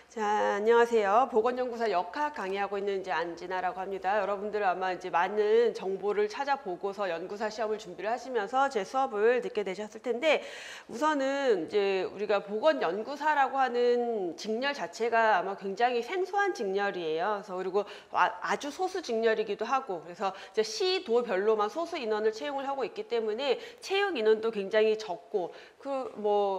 자, 안녕하세요. 보건연구사 역학 강의하고 있는 이제 안진아라고 합니다. 여러분들 아마 이제 많은 정보를 찾아보고서 연구사 시험을 준비를 하시면서 제 수업을 듣게 되셨을 텐데, 우선은 이제 우리가 보건연구사라고 하는 직렬 자체가 아마 굉장히 생소한 직렬이에요. 그래서 그리고 아주 소수 직렬이기도 하고, 그래서 이제 시도별로만 소수 인원을 채용을 하고 있기 때문에 채용 인원도 굉장히 적고,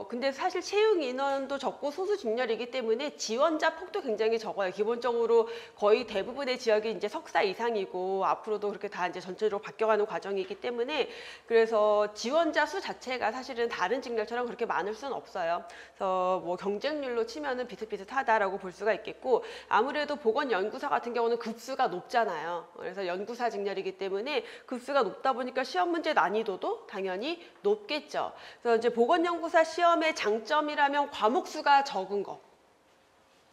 근데 사실 채용 인원도 적고 소수 직렬이기 때문에 지원자 폭도 굉장히 적어요. 기본적으로 거의 대부분의 지역이 이제 석사 이상이고 앞으로도 그렇게 다 이제 전체적으로 바뀌어가는 과정이기 때문에 그래서 지원자 수 자체가 사실은 다른 직렬처럼 그렇게 많을 수는 없어요. 그래서 뭐 경쟁률로 치면은 비슷비슷하다라고 볼 수가 있겠고, 아무래도 보건연구사 같은 경우는 급수가 높잖아요. 그래서 연구사 직렬이기 때문에 급수가 높다 보니까 시험 문제 난이도도 당연히 높겠죠. 그래서 이제 보건연구사 시험의 장점이라면 과목 수가 적은 거,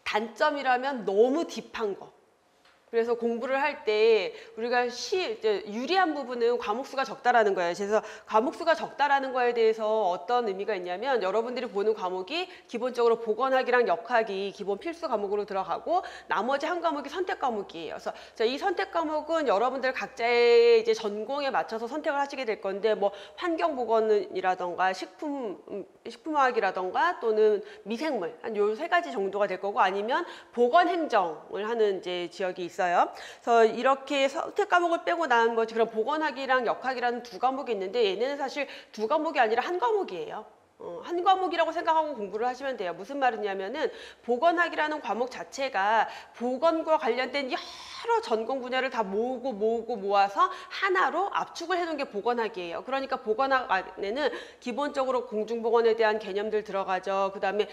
단점이라면 너무 딥한 거. 그래서 공부를 할 때 우리가 이제 유리한 부분은 과목 수가 적다라는 거예요. 그래서 과목 수가 적다라는 거에 대해서 어떤 의미가 있냐면, 여러분들이 보는 과목이 기본적으로 보건학이랑 역학이 기본 필수 과목으로 들어가고 나머지 한 과목이 선택 과목이에요. 그래서 이 선택 과목은 여러분들 각자의 이제 전공에 맞춰서 선택을 하시게 될 건데, 뭐 환경보건이라던가 식품화학이라던가 또는 미생물 한 요 세 가지 정도가 될 거고, 아니면 보건행정을 하는 이제 지역이 있어요. 그래서 이렇게 선택 과목을 빼고 난 뭐 그런 보건학이랑 역학이라는 두 과목이 있는데, 얘네는 사실 두 과목이 아니라 한 과목이에요. 한 과목이라고 생각하고 공부를 하시면 돼요. 무슨 말이냐면은 보건학이라는 과목 자체가 보건과 관련된 여러 전공 분야를 다 모아서 하나로 압축을 해놓은 게 보건학이에요. 그러니까 보건학 안에는 기본적으로 공중보건에 대한 개념들 들어가죠. 그 다음에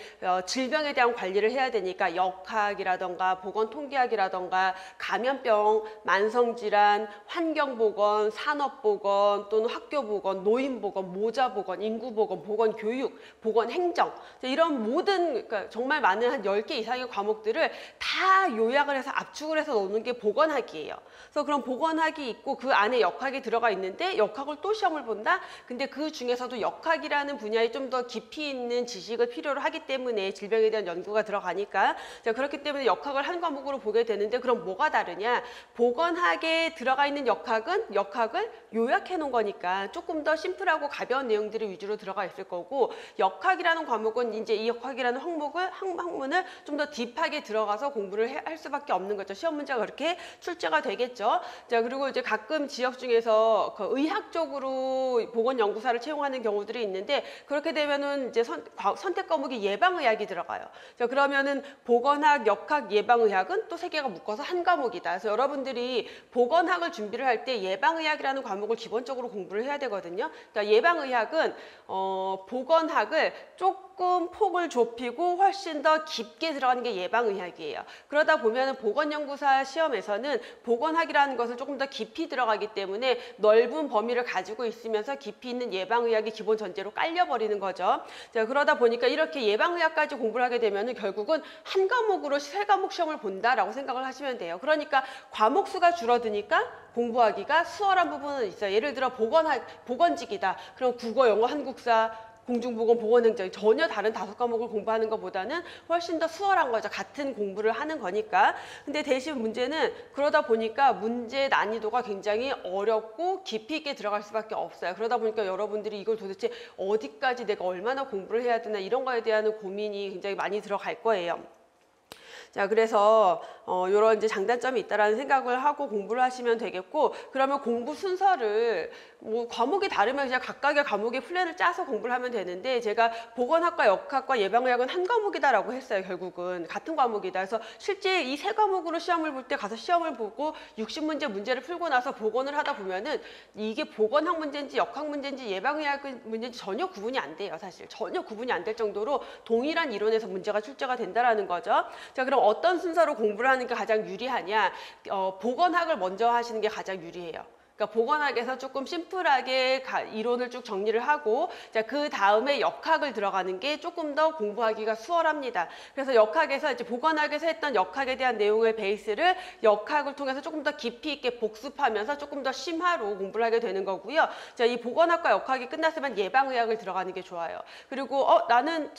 질병에 대한 관리를 해야 되니까 역학이라던가 보건통계학이라던가 감염병, 만성질환, 환경보건, 산업보건 또는 학교보건, 노인보건, 모자보건, 인구보건, 보건교육, 보건행정, 이런 모든, 그러니까 정말 많은 한 10개 이상의 과목들을 다 요약을 해서 압축을 해서 놓는 게 보건학이에요. 그래서 그런 보건학이 있고 그 안에 역학이 들어가 있는데, 역학을 또 시험을 본다? 근데 그 중에서도 역학이라는 분야에 좀 더 깊이 있는 지식을 필요로 하기 때문에 질병에 대한 연구가 들어가니까, 그렇기 때문에 역학을 한 과목으로 보게 되는데, 그럼 뭐가 다르냐? 보건학에 들어가 있는 역학은 역학을 요약해 놓은 거니까 조금 더 심플하고 가벼운 내용들이 위주로 들어가 있을 거고, 역학이라는 과목은 이제 이 역학이라는 학문을 좀 더 딥하게 들어가서 공부를 할 수밖에 없는 거죠. 시험 문제가 그렇게 출제가 되겠죠. 자, 그리고 이제 가끔 지역 중에서 그 의학 쪽으로 보건연구사를 채용하는 경우들이 있는데, 그렇게 되면은 이제 선택 과목이 예방의학이 들어가요. 자, 그러면은 보건학, 역학, 예방의학은 또 세 개가 묶어서 한 과목이다. 그래서 여러분들이 보건학을 준비를 할 때 예방의학이라는 과목을 기본적으로 공부를 해야 되거든요. 그러니까 예방의학은 보건학을 조금 폭을 좁히고 훨씬 더 깊게 들어가는 게 예방의학이에요. 그러다 보면 보건연구사 시험에서는 보건학이라는 것을 조금 더 깊이 들어가기 때문에 넓은 범위를 가지고 있으면서 깊이 있는 예방의학이 기본 전제로 깔려버리는 거죠. 자, 그러다 보니까 이렇게 예방의학까지 공부를 하게 되면 결국은 한 과목으로 세 과목 시험을 본다라고 생각을 하시면 돼요. 그러니까 과목 수가 줄어드니까 공부하기가 수월한 부분은 있어요. 예를 들어 보건직이다. 그럼 국어, 영어, 한국사, 공중보건, 보건행정 전혀 다른 5과목을 공부하는 것보다는 훨씬 더 수월한 거죠. 같은 공부를 하는 거니까. 근데 대신 문제는 그러다 보니까 문제 난이도가 굉장히 어렵고 깊이 있게 들어갈 수밖에 없어요. 그러다 보니까 여러분들이 이걸 도대체 어디까지 내가 얼마나 공부를 해야 되나, 이런 거에 대한 고민이 굉장히 많이 들어갈 거예요. 자, 그래서 이런 이제 장단점이 있다라는 생각을 하고 공부를 하시면 되겠고, 그러면 공부 순서를 뭐 과목이 다르면 그냥 각각의 과목의 플랜을 짜서 공부를 하면 되는데, 제가 보건학과, 역학과, 예방의학은 한 과목이다라고 했어요. 결국은 같은 과목이다. 그래서 실제 이 세 과목으로 시험을 볼 때 가서 시험을 보고 60문제 문제를 풀고 나서 복원을 하다 보면은 이게 보건학 문제인지 역학 문제인지 예방의학 문제인지 전혀 구분이 안 돼요. 사실 전혀 구분이 안 될 정도로 동일한 이론에서 문제가 출제가 된다라는 거죠. 자, 그럼 어떤 순서로 공부를 하는 게 가장 유리하냐? 보건학을 먼저 하시는 게 가장 유리해요. 그러니까 보건학에서 조금 심플하게 이론을 쭉 정리를 하고 그 다음에 역학을 들어가는 게 조금 더 공부하기가 수월합니다. 그래서 역학에서 이제 보건학에서 했던 역학에 대한 내용의 베이스를 역학을 통해서 조금 더 깊이 있게 복습하면서 조금 더 심화로 공부를 하게 되는 거고요. 자, 이 보건학과 역학이 끝났으면 예방의학을 들어가는 게 좋아요. 그리고 나는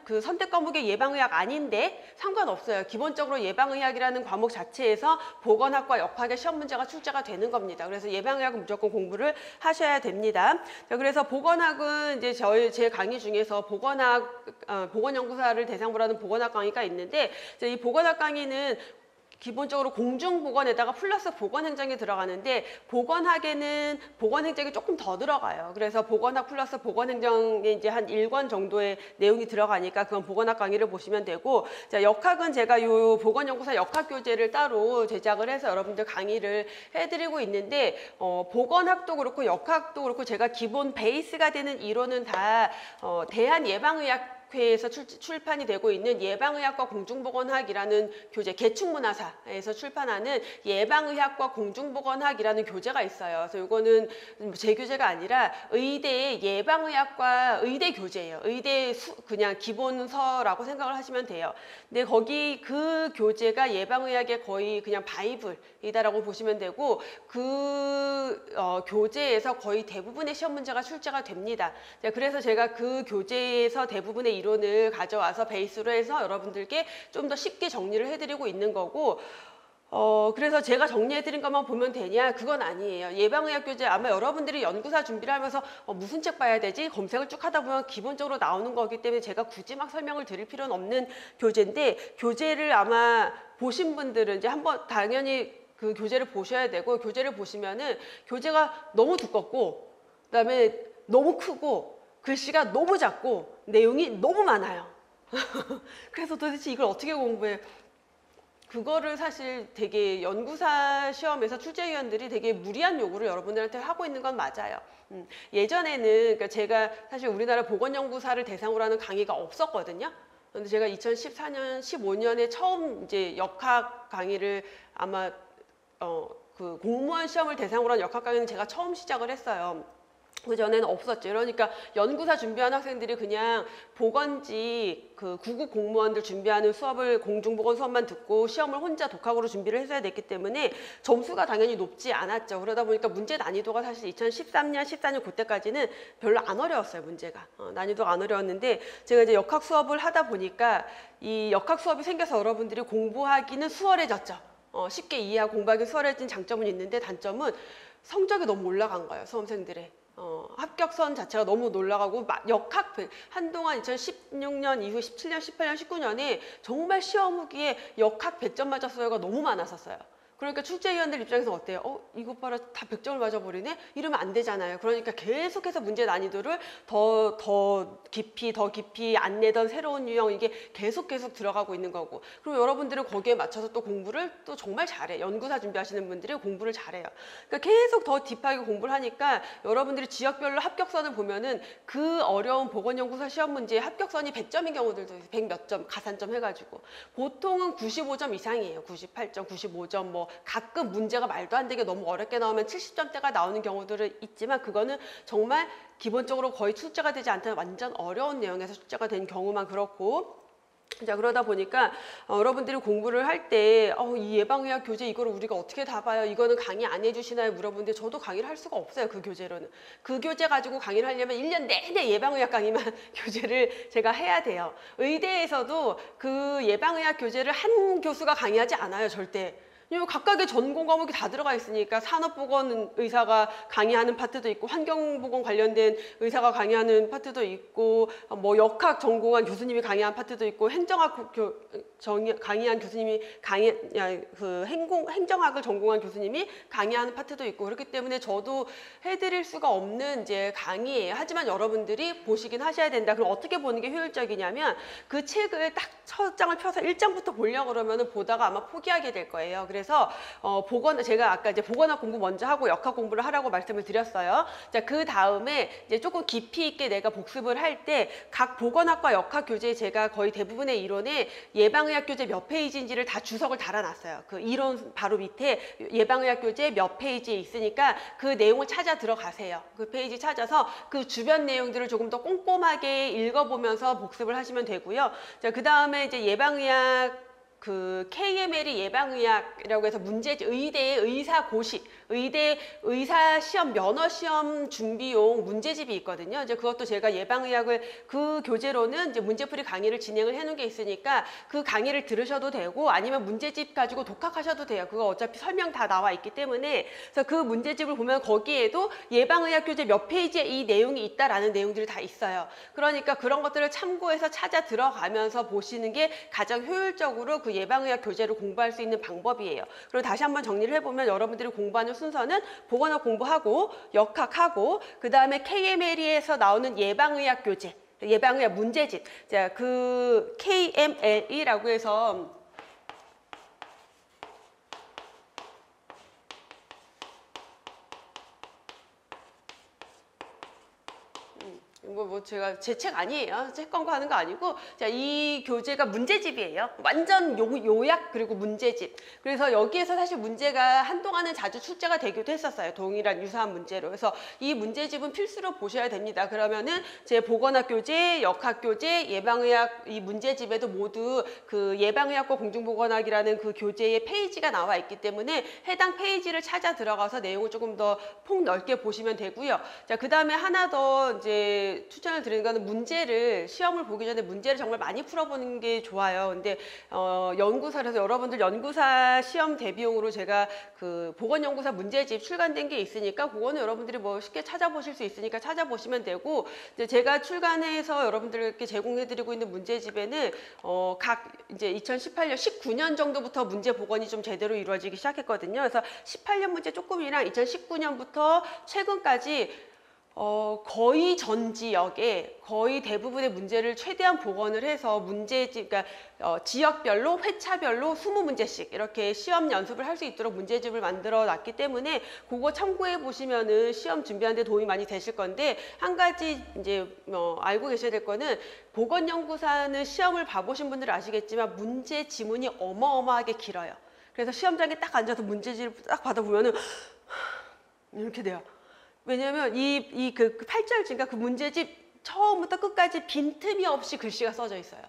그 선택 과목이 예방의학 아닌데 상관없어요. 기본적으로 예방의학이라는 과목 자체에서 보건학과 역학의 시험 문제가 출제가 되는 겁니다. 그래서 예방의학은 무조건 공부를 하셔야 됩니다. 자, 그래서 보건학은 이제 제 강의 중에서 보건연구사를 대상으로 하는 보건학 강의가 있는데, 이 보건학 강의는 기본적으로 공중보건에다가 플러스 보건행정이 들어가는데, 보건학에는 보건행정이 조금 더 들어가요. 그래서 보건학 플러스 보건행정에 이제 한 1권 정도의 내용이 들어가니까 그건 보건학 강의를 보시면 되고, 자, 역학은 제가 요 보건연구사 역학교재를 따로 제작을 해서 여러분들 강의를 해드리고 있는데, 보건학도 그렇고 역학도 그렇고 제가 기본 베이스가 되는 이론은 다 대한예방의학 회에서 출판이 되고 있는 예방의학과 공중보건학이라는 교재, 개축문화사에서 출판하는 예방의학과 공중보건학이라는 교재가 있어요. 그래서 이거는 제 교재가 아니라 의대의 예방의학과 의대 교재예요. 의대 그냥 기본서라고 생각을 하시면 돼요. 근데 거기 그 교재가 예방의학의 거의 그냥 바이블이다라고 보시면 되고, 그 교재에서 거의 대부분의 시험 문제가 출제가 됩니다. 그래서 제가 그 교재에서 대부분의 이론을 가져와서 베이스로 해서 여러분들께 좀 더 쉽게 정리를 해드리고 있는 거고, 그래서 제가 정리해드린 것만 보면 되냐? 그건 아니에요. 예방의학 교재 아마 여러분들이 연구사 준비를 하면서 무슨 책 봐야 되지? 검색을 쭉 하다 보면 기본적으로 나오는 거기 때문에 제가 굳이 막 설명을 드릴 필요는 없는 교재인데, 교재를 아마 보신 분들은 이제 한번 당연히 그 교재를 보셔야 되고, 교재를 보시면은 교재가 너무 두껍고, 그다음에 너무 크고, 글씨가 너무 작고, 내용이 너무 많아요. 그래서 도대체 이걸 어떻게 공부해? 그거를 사실 되게 연구사 시험에서 출제위원들이 되게 무리한 요구를 여러분들한테 하고 있는 건 맞아요. 예전에는, 그러니까 제가 사실 우리나라 보건연구사를 대상으로 하는 강의가 없었거든요. 근데 제가 2014년, 15년에 처음 이제 역학 강의를 아마 그 공무원 시험을 대상으로 한 역학 강의는 제가 처음 시작을 했어요. 그 전에는 없었죠. 그러니까 연구사 준비하는 학생들이 그냥 보건지 그 구급 공무원들 준비하는 수업을 공중보건 수업만 듣고 시험을 혼자 독학으로 준비를 했어야 됐기 때문에 점수가 당연히 높지 않았죠. 그러다 보니까 문제 난이도가 사실 2013년, 14년 그때까지는 별로 안 어려웠어요. 문제가 난이도가 안 어려웠는데, 제가 이제 역학 수업을 하다 보니까 이 역학 수업이 생겨서 여러분들이 공부하기는 수월해졌죠. 쉽게 이해하고 공부하기 수월해진 장점은 있는데, 단점은 성적이 너무 올라간 거예요. 수험생들의. 합격선 자체가 너무 올라가고, 역학 한동안 2016년 이후 17년, 18년, 19년에 정말 시험 후기에 역학 100점 맞았어요가 너무 많았었어요. 그러니까 출제위원들 입장에서 어때요? 이것 봐라, 다 100점을 맞아버리네? 이러면 안 되잖아요. 그러니까 계속해서 문제 난이도를 더 깊이 안 내던 새로운 유형, 이게 계속 들어가고 있는 거고, 그리고 여러분들은 거기에 맞춰서 또 공부를 또 정말 잘해. 연구사 준비하시는 분들이 공부를 잘해요. 그러니까 계속 더 딥하게 공부를 하니까 여러분들이 지역별로 합격선을 보면은 그 어려운 보건연구사 시험 문제의 합격선이 100점인 경우들도 있어요. 100 몇 점, 가산점 해가지고. 보통은 95점 이상이에요. 98점, 95점, 뭐 가끔 문제가 말도 안 되게 너무 어렵게 나오면 70점대가 나오는 경우들은 있지만, 그거는 정말 기본적으로 거의 출제가 되지 않던 완전 어려운 내용에서 출제가 된 경우만 그렇고, 자, 그러다 보니까 여러분들이 공부를 할 때 이 예방의학 교재 이거를 우리가 어떻게 다 봐요? 이거는 강의 안 해주시나요? 물어보는데 저도 강의를 할 수가 없어요. 그 교재로는. 그 교재 가지고 강의를 하려면 1년 내내 예방의학 강의만 교재를 제가 해야 돼요. 의대에서도 그 예방의학 교재를 한 교수가 강의하지 않아요. 절대. 각각의 전공 과목이 다 들어가 있으니까 산업보건 의사가 강의하는 파트도 있고, 환경보건 관련된 의사가 강의하는 파트도 있고, 뭐 역학 전공한 교수님이 강의한 파트도 있고, 행정학 강의한 교수님이 행정학을 전공한 교수님이 강의하는 파트도 있고, 그렇기 때문에 저도 해드릴 수가 없는 이제 강의예요. 하지만 여러분들이 보시긴 하셔야 된다. 그럼 어떻게 보는 게 효율적이냐면, 그 책을 딱 첫 장을 펴서 1장부터 보려고 그러면은 보다가 아마 포기하게 될 거예요. 그래서 제가 아까 이제 보건학 공부 먼저 하고 역학 공부를 하라고 말씀을 드렸어요. 자, 그 다음에 이제 조금 깊이 있게 내가 복습을 할 때 각 보건학과 역학 교재에 제가 거의 대부분의 이론에 예방의학 교재 몇 페이지인지를 다 주석을 달아놨어요. 그 이론 바로 밑에 예방의학 교재 몇 페이지에 있으니까 그 내용을 찾아 들어가세요. 그 페이지 찾아서 그 주변 내용들을 조금 더 꼼꼼하게 읽어보면서 복습을 하시면 되고요. 자, 그 다음에 이제 예방의학 그 KML이 예방의학이라고 해서 문제집, 의대의 의사고시, 의대 의사시험, 면허시험 준비용 문제집이 있거든요. 이제 그것도 제가 예방의학을 그 교재로는 이제 문제풀이 강의를 진행을 해놓은 게 있으니까 그 강의를 들으셔도 되고 아니면 문제집 가지고 독학하셔도 돼요. 그거 어차피 설명 다 나와 있기 때문에. 그래서 그 문제집을 보면 거기에도 예방의학 교재 몇 페이지에 이 내용이 있다라는 내용들이 다 있어요. 그러니까 그런 것들을 참고해서 찾아 들어가면서 보시는 게 가장 효율적으로 그 예방의학 교재를 공부할 수 있는 방법이에요. 그리고 다시 한번 정리를 해보면 여러분들이 공부하는 순서는 보건학 공부하고 역학하고 그 다음에 KML에서 나오는 예방의학 교재, 예방의학 문제집. 자, 그 KML이라고 해서 제가 제 책 아니에요. 책 광고하는 거 아니고, 자, 이 교재가 문제집이에요. 완전 요약 그리고 문제집. 그래서 여기에서 사실 문제가 한동안은 자주 출제가 되기도 했었어요. 동일한 유사한 문제로. 그래서 이 문제집은 필수로 보셔야 됩니다. 그러면은 제 보건학 교재, 역학 교재, 예방의학 이 문제집에도 모두 그 예방의학과 공중보건학이라는 그 교재의 페이지가 나와 있기 때문에 해당 페이지를 찾아 들어가서 내용을 조금 더 폭넓게 보시면 되고요. 자, 그 다음에 하나 더 이제 추천을 드리는 거는 문제를 시험을 보기 전에 문제를 정말 많이 풀어보는 게 좋아요. 근데 연구사에서 여러분들 연구사 시험 대비용으로 제가 그 보건연구사 문제집 출간된 게 있으니까 그거는 여러분들이 뭐 쉽게 찾아보실 수 있으니까 찾아보시면 되고, 이제 제가 출간해서 여러분들께 제공해드리고 있는 문제집에는 각 이제 2018년, 19년 정도부터 문제 복원이 좀 제대로 이루어지기 시작했거든요. 그래서 18년 문제 조금이랑 2019년부터 최근까지 거의 전 지역에 거의 대부분의 문제를 최대한 복원을 해서 문제집, 그러니까 지역별로 회차별로 20문제씩 이렇게 시험 연습을 할 수 있도록 문제집을 만들어 놨기 때문에 그거 참고해 보시면은 시험 준비하는 데 도움이 많이 되실 건데, 한 가지 이제 알고 계셔야 될 거는 보건연구사는 시험을 봐보신 분들은 아시겠지만 문제 지문이 어마어마하게 길어요. 그래서 시험장에 딱 앉아서 문제집을 딱 받아보면은 이렇게 돼요. 왜냐면 그 8절지인가 그 문제집 처음부터 끝까지 빈틈이 없이 글씨가 써져 있어요.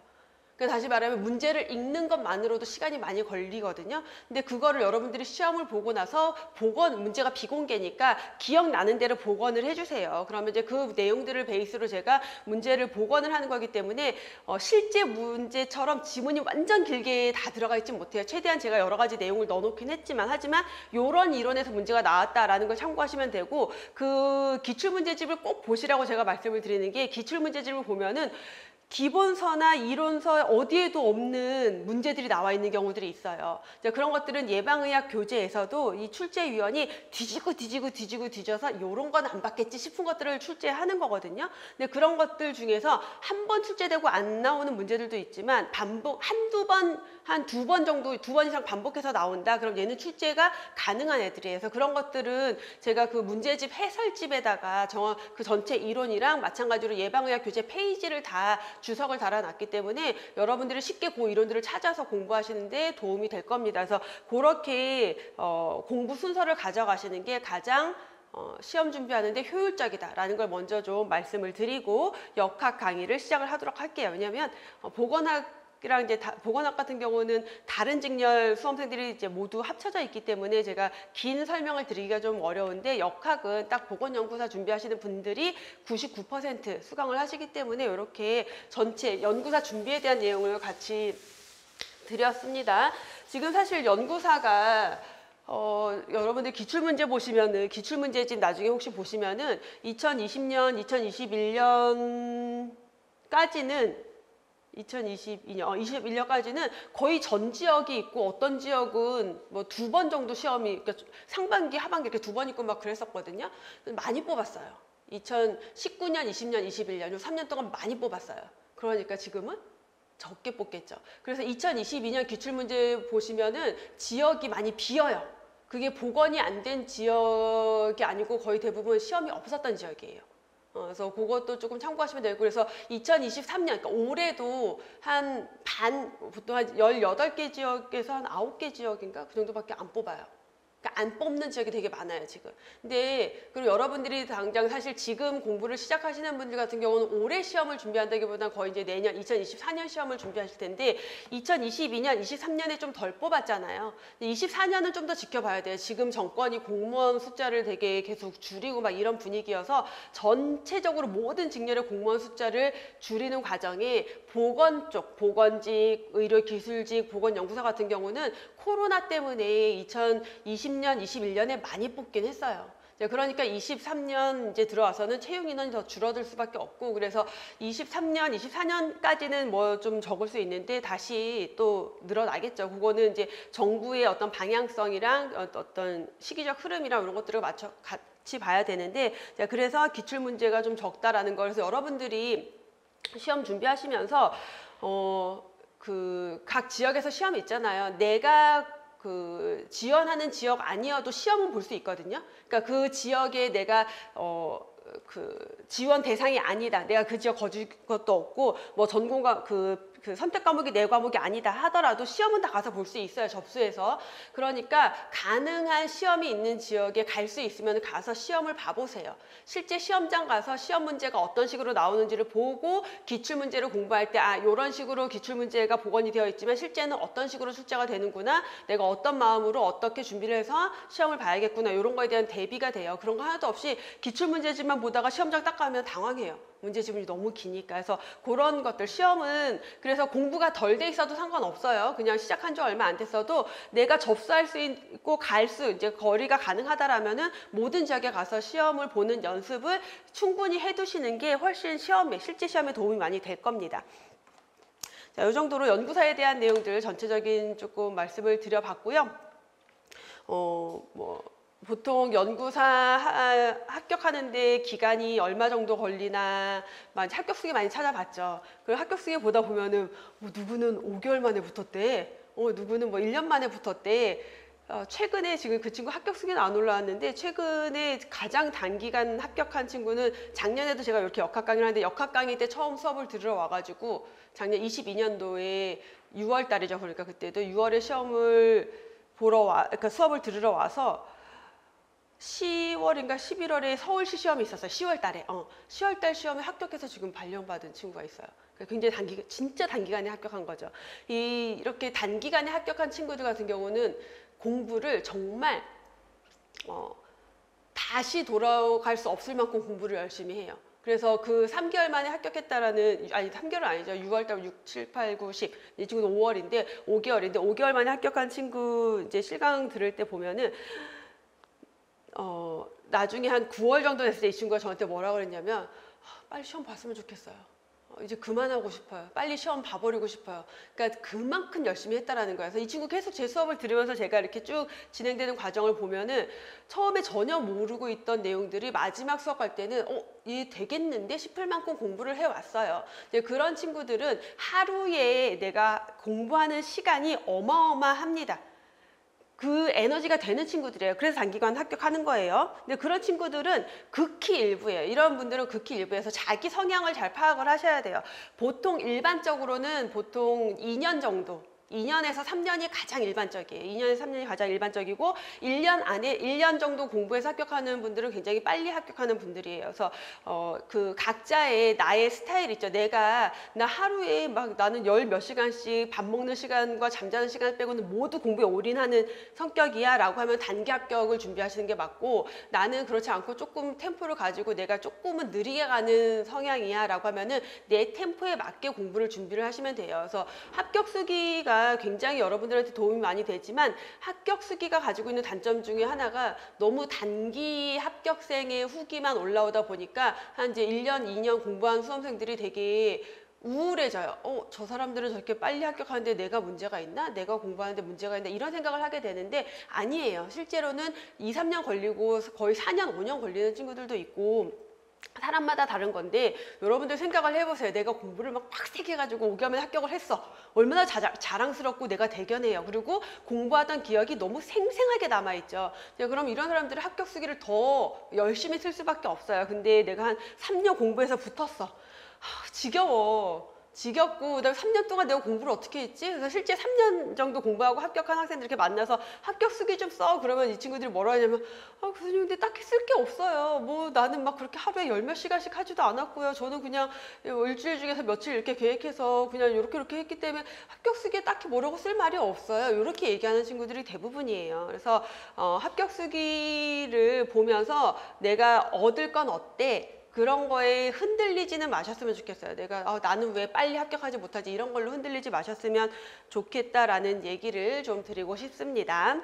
그러니까 다시 말하면 문제를 읽는 것만으로도 시간이 많이 걸리거든요. 근데 그거를 여러분들이 시험을 보고 나서 문제가 비공개니까 기억나는 대로 복원을 해주세요. 그러면 이제 그 내용들을 베이스로 제가 문제를 복원을 하는 거기 때문에 실제 문제처럼 지문이 완전 길게 다 들어가 있지 못해요. 최대한 제가 여러 가지 내용을 넣어놓긴 했지만, 하지만 이런 이론에서 문제가 나왔다라는 걸 참고하시면 되고, 그 기출문제집을 꼭 보시라고 제가 말씀을 드리는 게, 기출문제집을 보면은 기본서나 이론서 어디에도 없는 문제들이 나와 있는 경우들이 있어요. 그런 것들은 예방의학 교재에서도 이 출제위원이 뒤져서 이런 건 안 받겠지 싶은 것들을 출제하는 거거든요. 근데 그런 것들 중에서 한 번 출제되고 안 나오는 문제들도 있지만 한 두 번 정도, 2번 이상 반복해서 나온다. 그럼 얘는 출제가 가능한 애들이에요. 그래서 그런 것들은 제가 그 문제집 해설집에다가 그 전체 이론이랑 마찬가지로 예방의학 교재 페이지를 다 주석을 달아놨기 때문에 여러분들이 쉽게 그 이론들을 찾아서 공부하시는데 도움이 될 겁니다. 그래서 그렇게 공부 순서를 가져가시는 게 가장 시험 준비하는데 효율적이다라는 걸 먼저 좀 말씀을 드리고 역학 강의를 시작을 하도록 할게요. 왜냐하면 보건학이랑 이제 보건학 같은 경우는 다른 직렬 수험생들이 이제 모두 합쳐져 있기 때문에 제가 긴 설명을 드리기가 좀 어려운데, 역학은 딱 보건연구사 준비하시는 분들이 99% 수강을 하시기 때문에 이렇게 전체 연구사 준비에 대한 내용을 같이 드렸습니다. 지금 사실 연구사가 여러분들 기출문제 보시면은, 기출문제집 나중에 혹시 보시면은 2020년, 2021년까지는 21년까지는 거의 전 지역이 있고, 어떤 지역은 뭐 2번 정도 시험이, 그러니까 상반기, 하반기 이렇게 2번 있고 막 그랬었거든요. 많이 뽑았어요. 2019년, 20년, 21년, 요 3년 동안 많이 뽑았어요. 그러니까 지금은 적게 뽑겠죠. 그래서 2022년 기출문제 보시면은 지역이 많이 비어요. 그게 복원이 안 된 지역이 아니고 거의 대부분 시험이 없었던 지역이에요. 그래서 그것도 조금 참고하시면 되고, 그래서 2023년, 그러니까 올해도 보통 한 18개 지역에서 한 9개 지역인가? 그 정도밖에 안 뽑아요. 그러니까 안 뽑는 지역이 되게 많아요, 지금. 근데, 그리고 여러분들이 당장 사실 지금 공부를 시작하시는 분들 같은 경우는 올해 시험을 준비한다기보다는 거의 이제 내년 2024년 시험을 준비하실 텐데, 2022년, 23년에 좀 덜 뽑았잖아요. 24년은 좀 더 지켜봐야 돼요. 지금 정권이 공무원 숫자를 되게 계속 줄이고 막 이런 분위기여서 전체적으로 모든 직렬의 공무원 숫자를 줄이는 과정에 보건 쪽, 보건직, 의료기술직, 보건연구소 같은 경우는 코로나 때문에 2020년, 21년에 많이 뽑긴 했어요. 그러니까 23년 이제 들어와서는 채용 인원이 더 줄어들 수밖에 없고, 그래서 23년, 24년까지는 뭐 좀 적을 수 있는데 다시 또 늘어나겠죠. 그거는 이제 정부의 어떤 방향성이랑 어떤 시기적 흐름이랑 이런 것들을 같이 봐야 되는데, 그래서 기출 문제가 좀 적다라는 거. 그래서 여러분들이 시험 준비하시면서 각 지역에서 시험이 있잖아요. 내가 지원하는 지역 아니어도 시험은 볼 수 있거든요. 그러니까 그 지역에 내가 지원 대상이 아니다. 내가 그 지역 거줄 것도 없고, 뭐 전공과 그 선택 과목이 내 과목이 아니다 하더라도 시험은 다 가서 볼 수 있어요, 접수해서. 그러니까 가능한 시험이 있는 지역에 갈 수 있으면 가서 시험을 봐보세요. 실제 시험장 가서 시험 문제가 어떤 식으로 나오는지를 보고 기출 문제를 공부할 때 이런 식으로 기출 문제가 복원이 되어 있지만 실제는 어떤 식으로 출제가 되는구나, 내가 어떤 마음으로 어떻게 준비를 해서 시험을 봐야겠구나, 이런 거에 대한 대비가 돼요. 그런 거 하나도 없이 기출 문제집만 보다가 시험장 딱 가면 당황해요. 문제 지문이 너무 기니까. 그래서 그런 것들, 시험은 그래서 공부가 덜 돼 있어도 상관없어요. 그냥 시작한 지 얼마 안 됐어도 내가 접수할 수 있고 이제 거리가 가능하다라면은 모든 지역에 가서 시험을 보는 연습을 충분히 해두시는 게 훨씬 실제 시험에 도움이 많이 될 겁니다. 자, 이 정도로 연구사에 대한 내용들 전체적인 조금 말씀을 드려봤고요. 보통 연구사 합격하는데 기간이 얼마 정도 걸리나 합격 수기 많이 찾아봤죠. 그리고 합격 수기 보다 보면은 누구는 5개월 만에 붙었대, 누구는 1년 만에 붙었대. 최근에 지금 그 친구 합격 수기는 안 올라왔는데, 최근에 가장 단기간 합격한 친구는 작년에도 제가 이렇게 역학 강의를 하는데, 역학 강의 때 처음 수업을 들으러 와가지고 작년 22년도에 6월 달이죠. 그러니까 그때도 6월에 시험을 그러니까 수업을 들으러 와서 10월인가 11월에 서울시 시험이 있었어요. 10월 달에. 10월 달 시험에 합격해서 지금 발령받은 친구가 있어요. 굉장히 진짜 단기간에 합격한 거죠. 이렇게 단기간에 합격한 친구들 같은 경우는 공부를 정말 다시 돌아갈 수 없을 만큼 공부를 열심히 해요. 그래서 그 3개월 만에 합격했다라는, 3개월은 아니죠. 6월달 6, 7, 8, 9, 10. 이 친구는 5월인데 5개월 만에 합격한 친구 이제 실강 들을 때 보면은 나중에 한 9월 정도 됐을 때 이 친구가 저한테 뭐라 그랬냐면, 빨리 시험 봤으면 좋겠어요. 이제 그만하고 싶어요. 빨리 시험 봐버리고 싶어요. 그러니까 그만큼 열심히 했다라는 거예요. 그래서 이 친구 계속 제 수업을 들으면서 제가 이렇게 쭉 진행되는 과정을 보면은 처음에 전혀 모르고 있던 내용들이 마지막 수업할 때는 이게 되겠는데 싶을 만큼 공부를 해왔어요. 그런 친구들은 하루에 내가 공부하는 시간이 어마어마합니다. 그 에너지가 되는 친구들이에요. 그래서 단기간 합격하는 거예요. 근데 그런 친구들은 극히 일부예요. 이런 분들은 극히 일부에서 자기 성향을 잘 파악을 하셔야 돼요. 보통 일반적으로는 보통 2년 정도, 2년에서 3년이 가장 일반적이에요. 2년에서 3년이 가장 일반적이고 1년 안에 1년 정도 공부해서 합격하는 분들은 굉장히 빨리 합격하는 분들이에요. 그래서 그 각자의 나의 스타일 있죠. 나 하루에 나는 몇 시간씩 밥 먹는 시간과 잠자는 시간 빼고는 모두 공부에 올인하는 성격이야 라고 하면 단기 합격을 준비하시는 게 맞고, 나는 그렇지 않고 조금 템포를 가지고 내가 조금은 느리게 가는 성향이야 라고 하면은 내 템포에 맞게 공부를 준비를 하시면 돼요. 그래서 합격 수기가 굉장히 여러분들한테 도움이 많이 되지만, 합격 수기가 가지고 있는 단점 중에 하나가 너무 단기 합격생의 후기만 올라오다 보니까 한 이제 1년, 2년 공부한 수험생들이 되게 우울해져요. 저 사람들은 저렇게 빨리 합격하는데 내가 문제가 있나? 내가 공부하는데 문제가 있나? 이런 생각을 하게 되는데 아니에요. 실제로는 2, 3년 걸리고 거의 4년, 5년 걸리는 친구들도 있고, 사람마다 다른 건데 여러분들 생각을 해보세요. 내가 공부를 막 빡세게 해가지고 5개월만에 합격을 했어. 얼마나 자랑스럽고 내가 대견해요. 그리고 공부하던 기억이 너무 생생하게 남아있죠. 그럼 이런 사람들은 합격 수기를 더 열심히 쓸 수밖에 없어요. 근데 내가 한 3년 공부해서 붙었어. 지겨워. 지겹고 그다음에 3년 동안 내가 공부를 어떻게 했지? 그래서 실제 3년 정도 공부하고 합격한 학생들 이렇게 만나서 합격 수기 좀 써. 그러면 이 친구들이 뭐라 하냐면 교수님 근데 딱히 쓸 게 없어요. 뭐 나는 막 그렇게 하루에 10몇 시간씩 하지도 않았고요. 저는 그냥 일주일 중에서 며칠 이렇게 계획해서 그냥 이렇게 했기 때문에 합격 수기에 딱히 뭐라고 쓸 말이 없어요. 이렇게 얘기하는 친구들이 대부분이에요. 그래서 합격 수기를 보면서 내가 얻을 건 어때? 그런 거에 흔들리지는 마셨으면 좋겠어요. 내가 나는 왜 빨리 합격하지 못하지? 이런 걸로 흔들리지 마셨으면 좋겠다라는 얘기를 좀 드리고 싶습니다.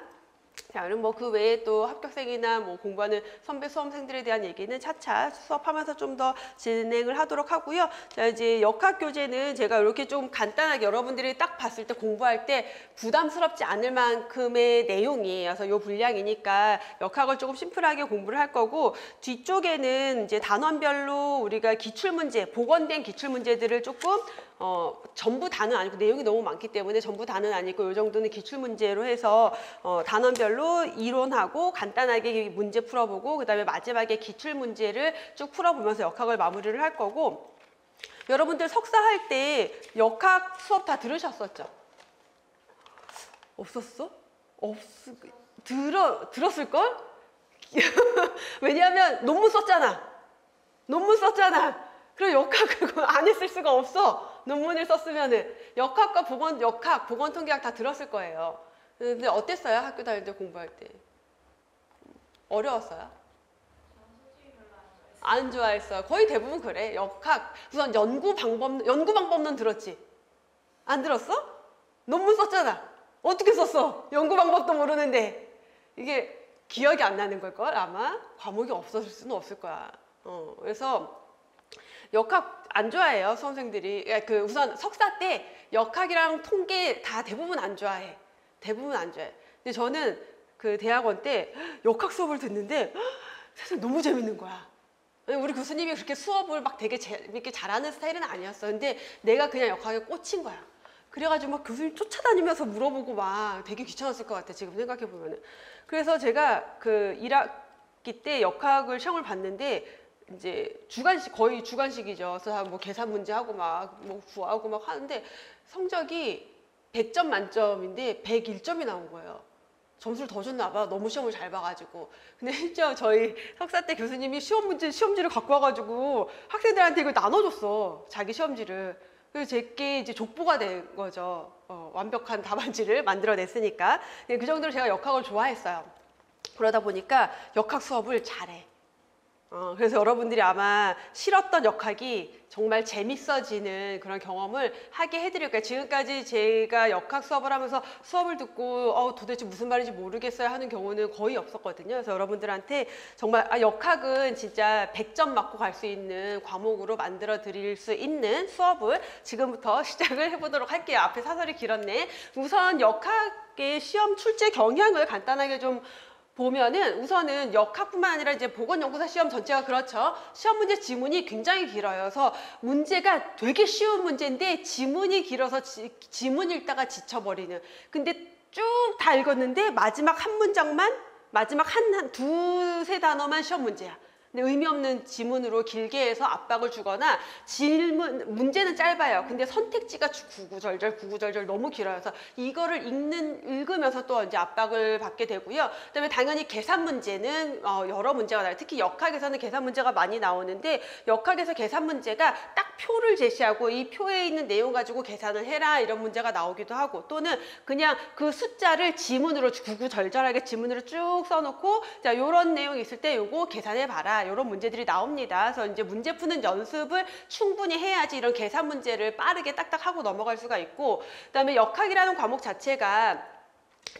자, 그럼 뭐 그 외에 또 합격생이나 뭐 공부하는 선배 수험생들에 대한 얘기는 차차 수업하면서 좀 더 진행을 하도록 하고요. 자, 이제 역학교재는 제가 이렇게 좀 간단하게 여러분들이 딱 봤을 때 공부할 때 부담스럽지 않을 만큼의 내용이에요. 그래서 요 분량이니까 역학을 조금 심플하게 공부를 할 거고, 뒤쪽에는 이제 단원별로 우리가 기출문제, 복원된 기출문제들을 조금 전부 다는 아니고 내용이 너무 많기 때문에 전부 다는 아니고 이 정도는 기출문제로 해서 단원별로 이론하고 간단하게 문제 풀어보고 그 다음에 마지막에 기출문제를 쭉 풀어보면서 역학을 마무리를 할 거고, 여러분들 석사 할 때 역학 수업 다 들으셨었죠? 없었어? 들었을걸? 왜냐하면 논문 썼잖아. 그럼 역학을 안 했을 수가 없어. 논문을 썼으면은. 역학과 보건 통계학 다 들었을 거예요. 근데 어땠어요? 학교 다닐 때 공부할 때? 어려웠어요? 안 좋아했어요. 거의 대부분 그래. 역학. 우선 연구 방법론 들었지? 안 들었어? 논문 썼잖아. 어떻게 썼어? 연구 방법도 모르는데. 이게 기억이 안 나는 걸걸? 아마 과목이 없었을 수는 없을 거야. 그래서 역학 안 좋아해요, 수험생들이. 우선 석사 때 역학이랑 통계 다 대부분 안 좋아해. 근데 저는 그 대학원 때 역학 수업을 듣는데 세상에 너무 재밌는 거야. 우리 교수님이 그렇게 수업을 막 되게 재밌게 잘하는 스타일은 아니었어. 근데 내가 그냥 역학에 꽂힌 거야. 그래가지고 막 교수님 쫓아다니면서 물어보고 막 되게 귀찮았을 것 같아, 지금 생각해보면은. 그래서 제가 그 1학기 때 역학을 시험을 봤는데 이제 거의 주관식이죠. 그래서 뭐 계산 문제 하고 막 뭐 구하고 막 하는데 성적이 100점 만점인데 101점이 나온 거예요. 점수를 더 줬나 봐. 너무 시험을 잘 봐가지고. 근데 실제 저희 석사 때 교수님이 시험지를 갖고 와가지고 학생들한테 이걸 나눠줬어. 자기 시험지를. 그래서 제게 이제 족보가 된 거죠. 완벽한 답안지를 만들어냈으니까. 그 정도로 제가 역학을 좋아했어요. 그러다 보니까 역학 수업을 잘해. 그래서 여러분들이 아마 싫었던 역학이 정말 재밌어지는 그런 경험을 하게 해드릴 거예요. 지금까지 제가 역학 수업을 하면서 수업을 듣고 도대체 무슨 말인지 모르겠어요 하는 경우는 거의 없었거든요. 그래서 여러분들한테 정말 역학은 진짜 100점 맞고 갈 수 있는 과목으로 만들어 드릴 수 있는 수업을 지금부터 시작을 해보도록 할게요. 앞에 사설이 길었네. 우선 역학의 시험 출제 경향을 간단하게 좀 보면은 우선은 역학뿐만 아니라 이제 보건연구사 시험 전체가 그렇죠. 시험 문제 지문이 굉장히 길어요. 그래서 문제가 되게 쉬운 문제인데 지문이 길어서 지문 읽다가 지쳐버리는. 근데 쭉 다 읽었는데 마지막 한 문장만, 마지막 두세 단어만 시험 문제야. 근데 의미 없는 지문으로 길게 해서 압박을 주거나 문제는 짧아요. 근데 선택지가 구구절절 너무 길어요. 그래서 이거를 읽으면서 또 이제 압박을 받게 되고요. 그다음에 당연히 계산 문제는 여러 문제가 나와요. 특히 역학에서는 계산 문제가 많이 나오는데 역학에서 계산 문제가 딱 표를 제시하고 이 표에 있는 내용 가지고 계산을 해라 이런 문제가 나오기도 하고, 또는 그냥 그 숫자를 지문으로 구구절절하게 지문으로 쭉 써놓고 자 요런 내용이 있을 때 요거 계산해 봐라. 이런 문제들이 나옵니다. 그래서 이제 문제 푸는 연습을 충분히 해야지 이런 계산 문제를 빠르게 딱딱 하고 넘어갈 수가 있고, 그다음에 역학이라는 과목 자체가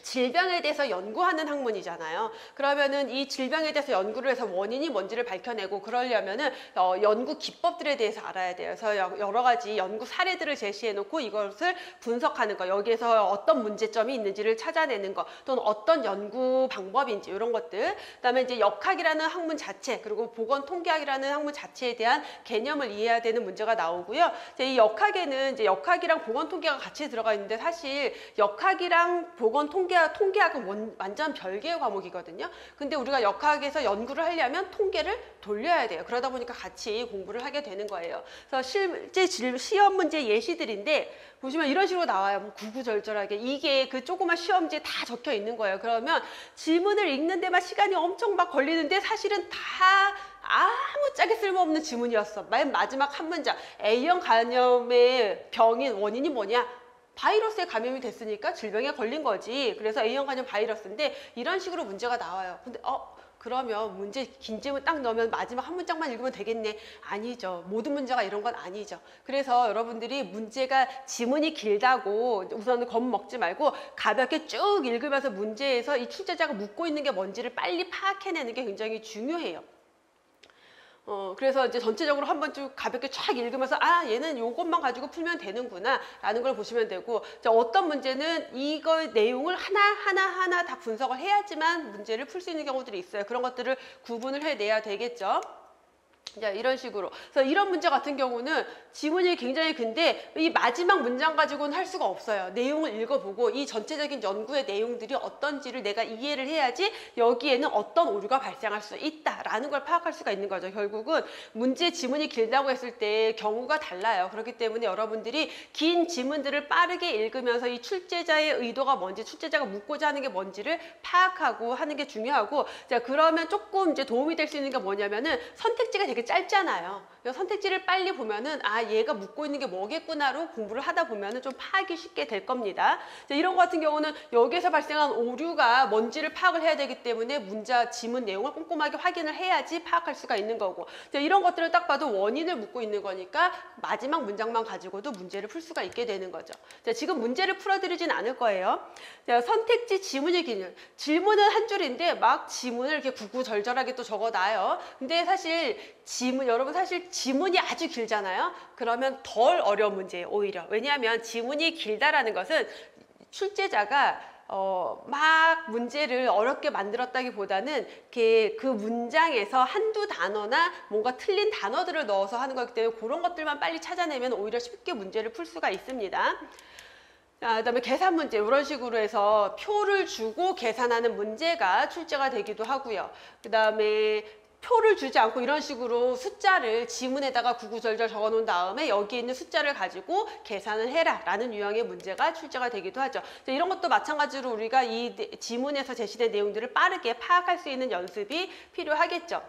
질병에 대해서 연구하는 학문이잖아요. 그러면은 이 질병에 대해서 연구를 해서 원인이 뭔지를 밝혀내고 그러려면은 연구 기법들에 대해서 알아야 돼요. 그래서 여러 가지 연구 사례들을 제시해 놓고 이것을 분석하는 거, 여기에서 어떤 문제점이 있는지를 찾아내는 거, 또는 어떤 연구 방법인지 이런 것들. 그다음에 이제 역학이라는 학문 자체, 그리고 보건통계학이라는 학문 자체에 대한 개념을 이해해야 되는 문제가 나오고요. 이제 이 역학에는 이제 역학이랑 보건통계가 같이 들어가 있는데 사실 역학이랑 통계학은 완전 별개의 과목이거든요. 근데 우리가 역학에서 연구를 하려면 통계를 돌려야 돼요. 그러다 보니까 같이 공부를 하게 되는 거예요. 그래서 실제 시험 문제 예시들인데 보시면 이런 식으로 나와요. 뭐 구구절절하게. 이게 그 조그만 시험지에 다 적혀 있는 거예요. 그러면 지문을 읽는 데만 시간이 엄청 막 걸리는데 사실은 다 아무짝에 쓸모없는 지문이었어. 맨 마지막 한 문장. A형 간염의 병인 원인이 뭐냐? 바이러스에 감염이 됐으니까 질병에 걸린 거지. 그래서 A형 간염 바이러스인데 이런 식으로 문제가 나와요. 근데 그러면 문제 긴 질문 딱 넣으면 마지막 한 문장만 읽으면 되겠네. 아니죠. 모든 문제가 이런 건 아니죠. 그래서 여러분들이 문제가 지문이 길다고 우선은 겁먹지 말고 가볍게 쭉 읽으면서 문제에서 이 출제자가 묻고 있는 게 뭔지를 빨리 파악해내는 게 굉장히 중요해요. 그래서 이제 전체적으로 한번 쭉 가볍게 쫙 읽으면서 얘는 요것만 가지고 풀면 되는구나 라는 걸 보시면 되고, 어떤 문제는 이거 내용을 하나하나 다 분석을 해야지만 문제를 풀 수 있는 경우들이 있어요. 그런 것들을 구분을 해내야 되겠죠. 자, 이런 식으로. 그래서 이런 문제 같은 경우는 지문이 굉장히 긴데 이 마지막 문장 가지고는 할 수가 없어요. 내용을 읽어보고 이 전체적인 연구의 내용들이 어떤지를 내가 이해를 해야지 여기에는 어떤 오류가 발생할 수 있다라는 걸 파악할 수가 있는 거죠. 결국은 문제 지문이 길다고 했을 때 경우가 달라요. 그렇기 때문에 여러분들이 긴 지문들을 빠르게 읽으면서 이 출제자의 의도가 뭔지, 출제자가 묻고자 하는 게 뭔지를 파악하고 하는 게 중요하고, 자, 그러면 조금 이제 도움이 될 수 있는 게 뭐냐면은 선택지가 되게 짧잖아요. 선택지를 빨리 보면은 얘가 묻고 있는 게 뭐겠구나로 공부를 하다 보면은 좀 파악이 쉽게 될 겁니다. 이런 거 같은 경우는 여기에서 발생한 오류가 뭔지를 파악을 해야 되기 때문에 문자 지문 내용을 꼼꼼하게 확인을 해야지 파악할 수가 있는 거고, 이런 것들을 딱 봐도 원인을 묻고 있는 거니까 마지막 문장만 가지고도 문제를 풀 수가 있게 되는 거죠. 지금 문제를 풀어드리진 않을 거예요. 선택지 지문의 기능. 질문은 한 줄인데 막 지문을 이렇게 구구절절하게 또 적어놔요. 근데 사실 여러분 사실 지문이 아주 길잖아요. 그러면 덜 어려운 문제예요, 오히려. 왜냐하면 지문이 길다라는 것은 출제자가 막 문제를 어렵게 만들었다기보다는 그 문장에서 한두 단어나 뭔가 틀린 단어들을 넣어서 하는 거기 때문에 그런 것들만 빨리 찾아내면 오히려 쉽게 문제를 풀 수가 있습니다. 자, 그다음에 계산 문제, 이런 식으로 해서 표를 주고 계산하는 문제가 출제가 되기도 하고요. 그다음에 표를 주지 않고 이런 식으로 숫자를 지문에다가 구구절절 적어 놓은 다음에 여기 있는 숫자를 가지고 계산을 해라 라는 유형의 문제가 출제가 되기도 하죠. 이런 것도 마찬가지로 우리가 이 지문에서 제시된 내용들을 빠르게 파악할 수 있는 연습이 필요하겠죠.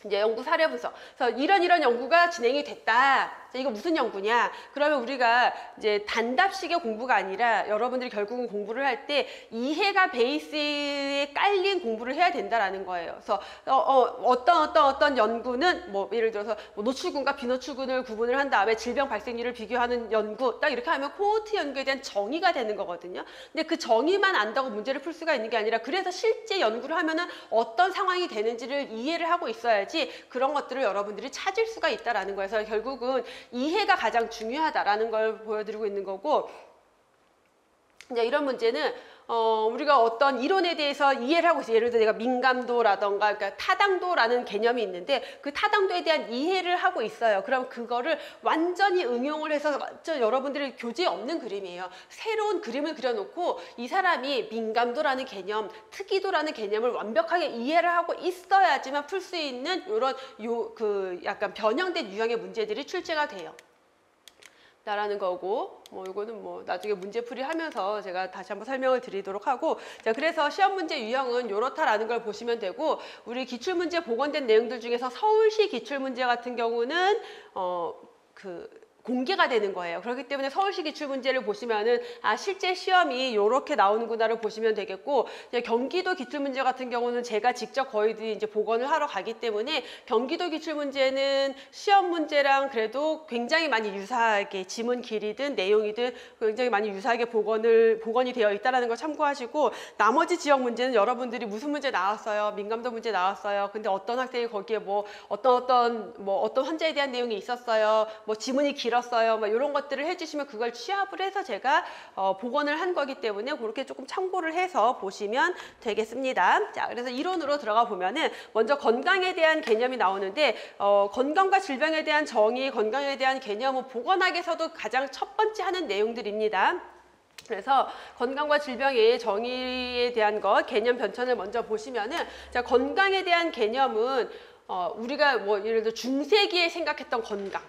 이제 연구 사례 분석. 그래서 이런 연구가 진행이 됐다. 이거 무슨 연구냐? 그러면 우리가 이제 단답식의 공부가 아니라 여러분들이 결국은 공부를 할 때 이해가 베이스에 깔린 공부를 해야 된다라는 거예요. 그래서 어떤 연구는 뭐 예를 들어서 노출군과 비노출군을 구분을 한 다음에 질병 발생률을 비교하는 연구, 딱 이렇게 하면 코호트 연구에 대한 정의가 되는 거거든요. 근데 그 정의만 안다고 문제를 풀 수가 있는 게 아니라 그래서 실제 연구를 하면은 어떤 상황이 되는지를 이해를 하고 있어야지 그런 것들을 여러분들이 찾을 수가 있다라는 거예요. 그래서 결국은 이해가 가장 중요하다라는 걸 보여드리고 있는 거고, 이제 이런 문제는 우리가 어떤 이론에 대해서 이해를 하고 있어요. 예를 들어 내가 민감도라던가 그러니까 타당도라는 개념이 있는데 그 타당도에 대한 이해를 하고 있어요. 그럼 그거를 완전히 응용을 해서 여러분들이 교재에 없는 그림이에요. 새로운 그림을 그려놓고 이 사람이 민감도라는 개념, 특이도라는 개념을 완벽하게 이해를 하고 있어야지만 풀 수 있는 이런 약간 변형된 유형의 문제들이 출제가 돼요. 라는 거고, 이거는 나중에 문제풀이 하면서 제가 다시 한번 설명을 드리도록 하고, 자, 그래서 시험 문제 유형은 요렇다라는 걸 보시면 되고, 우리 기출문제 복원된 내용들 중에서 서울시 기출문제 같은 경우는 공개가 되는 거예요. 그렇기 때문에 서울시 기출문제를 보시면은 실제 시험이 이렇게 나오는구나를 보시면 되겠고, 이제 경기도 기출문제 같은 경우는 제가 직접 거의 이제 복원을 하러 가기 때문에 경기도 기출문제는 시험 문제랑 그래도 굉장히 많이 유사하게 지문 길이든 내용이든 굉장히 많이 유사하게 복원이 되어 있다는 걸 참고하시고, 나머지 지역 문제는 여러분들이 무슨 문제 나왔어요, 민감도 문제 나왔어요, 근데 어떤 학생이 거기에 뭐 어떤 환자에 대한 내용이 있었어요, 뭐 지문이 길었어요, 뭐 이런 것들을 해주시면 그걸 취합을 해서 제가 복원을 한 거기 때문에 그렇게 조금 참고를 해서 보시면 되겠습니다. 자, 그래서 이론으로 들어가 보면은 먼저 건강에 대한 개념이 나오는데, 건강과 질병에 대한 정의, 건강에 대한 개념은 복원학에서도 가장 첫 번째 하는 내용들입니다. 그래서 건강과 질병의 정의에 대한 것, 개념 변천을 먼저 보시면은, 자, 건강에 대한 개념은 우리가 뭐 예를 들어 중세기에 생각했던 건강,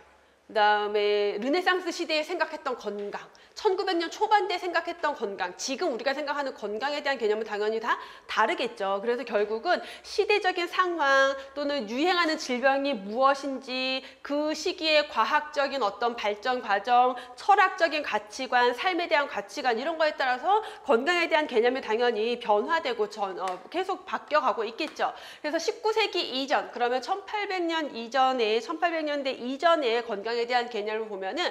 그다음에 르네상스 시대에 생각했던 건강, 1900년 초반대에 생각했던 건강, 지금 우리가 생각하는 건강에 대한 개념은 당연히 다 다르겠죠. 그래서 결국은 시대적인 상황 또는 유행하는 질병이 무엇인지, 그 시기의 과학적인 어떤 발전 과정, 철학적인 가치관, 삶에 대한 가치관, 이런 거에 따라서 건강에 대한 개념이 당연히 변화되고 계속 바뀌어가고 있겠죠. 그래서 19세기 이전, 그러면 1800년 이전에, 1800년대 이전에 건강에 대한 개념을 보면은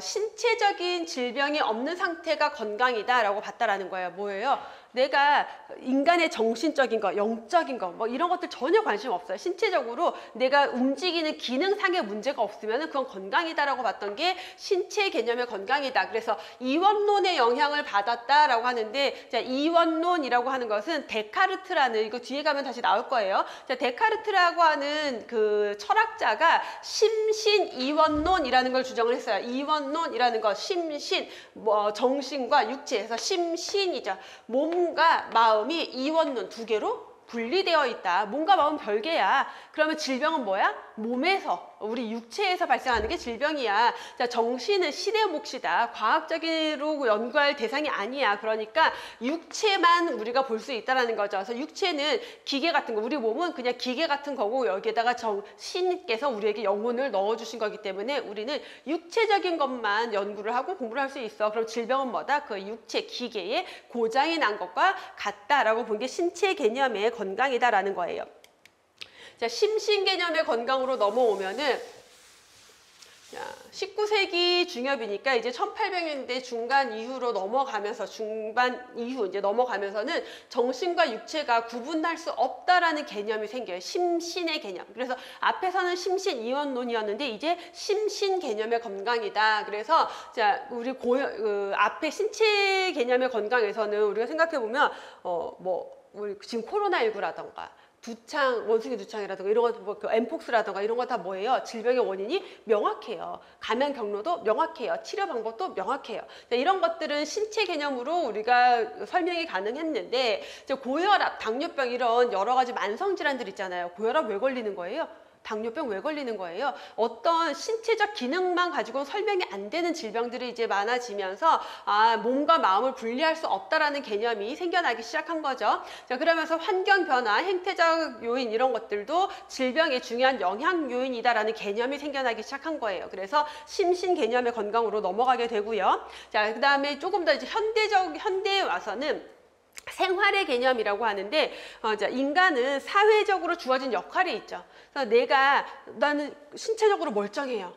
신체적인 질병이 없는 상태가 건강이다라고 봤다라는 거예요. 뭐예요? 내가 인간의 정신적인 거, 영적인 거, 뭐 이런 것들 전혀 관심 없어요. 신체적으로 내가 움직이는 기능상의 문제가 없으면 그건 건강이다라고 봤던 게 신체 개념의 건강이다. 그래서 이원론의 영향을 받았다라고 하는데, 자, 이원론이라고 하는 것은 데카르트라는, 이거 뒤에 가면 다시 나올 거예요. 자, 데카르트라고 하는 그 철학자가 심신이원론이라는 걸 주장을 했어요. 이원론이라는 거, 심신, 정신과 육체에서 심신이죠. 몸과 마음이 이원론, 두 개로 분리되어 있다. 몸과 마음 별개야. 그러면 질병은 뭐야? 몸에서, 우리 육체에서 발생하는 게 질병이야. 자, 정신은 시대 몫이다. 과학적으로 연구할 대상이 아니야. 그러니까 육체만 우리가 볼 수 있다는 거죠. 그래서 육체는 기계 같은 거, 우리 몸은 그냥 기계 같은 거고, 여기에다가 신께서 우리에게 영혼을 넣어주신 거기 때문에 우리는 육체적인 것만 연구를 하고 공부를 할 수 있어. 그럼 질병은 뭐다? 그 육체, 기계에 고장이 난 것과 같다라고 본 게 신체 개념의 건강이다라는 거예요. 자, 심신 개념의 건강으로 넘어오면은, 19세기 중엽이니까 이제 1800년대 중간 이후로 넘어가면서, 중반 이후 이제 넘어가면서는 정신과 육체가 구분할 수 없다라는 개념이 생겨요. 심신의 개념. 그래서 앞에서는 심신 이원론이었는데 이제 심신 개념의 건강이다. 그래서 자, 우리 앞에 신체 개념의 건강에서는 우리가 생각해 보면 우리 지금 코로나19라던가 원숭이 두창이라든가 이런 것, 엠폭스라든가 이런 거 다 뭐예요? 질병의 원인이 명확해요. 감염 경로도 명확해요. 치료 방법도 명확해요. 이런 것들은 신체 개념으로 우리가 설명이 가능했는데, 고혈압, 당뇨병 이런 여러 가지 만성 질환들 있잖아요. 고혈압 왜 걸리는 거예요? 당뇨병 왜 걸리는 거예요? 어떤 신체적 기능만 가지고 설명이 안 되는 질병들이 이제 많아지면서 몸과 마음을 분리할 수 없다라는 개념이 생겨나기 시작한 거죠. 자, 그러면서 환경 변화, 행태적 요인 이런 것들도 질병의 중요한 영향 요인이다라는 개념이 생겨나기 시작한 거예요. 그래서 심신 개념의 건강으로 넘어가게 되고요. 자, 그다음에 조금 더 이제 현대에 와서는 생활의 개념이라고 하는데, 인간은 사회적으로 주어진 역할이 있죠. 그래서 나는 신체적으로 멀쩡해요.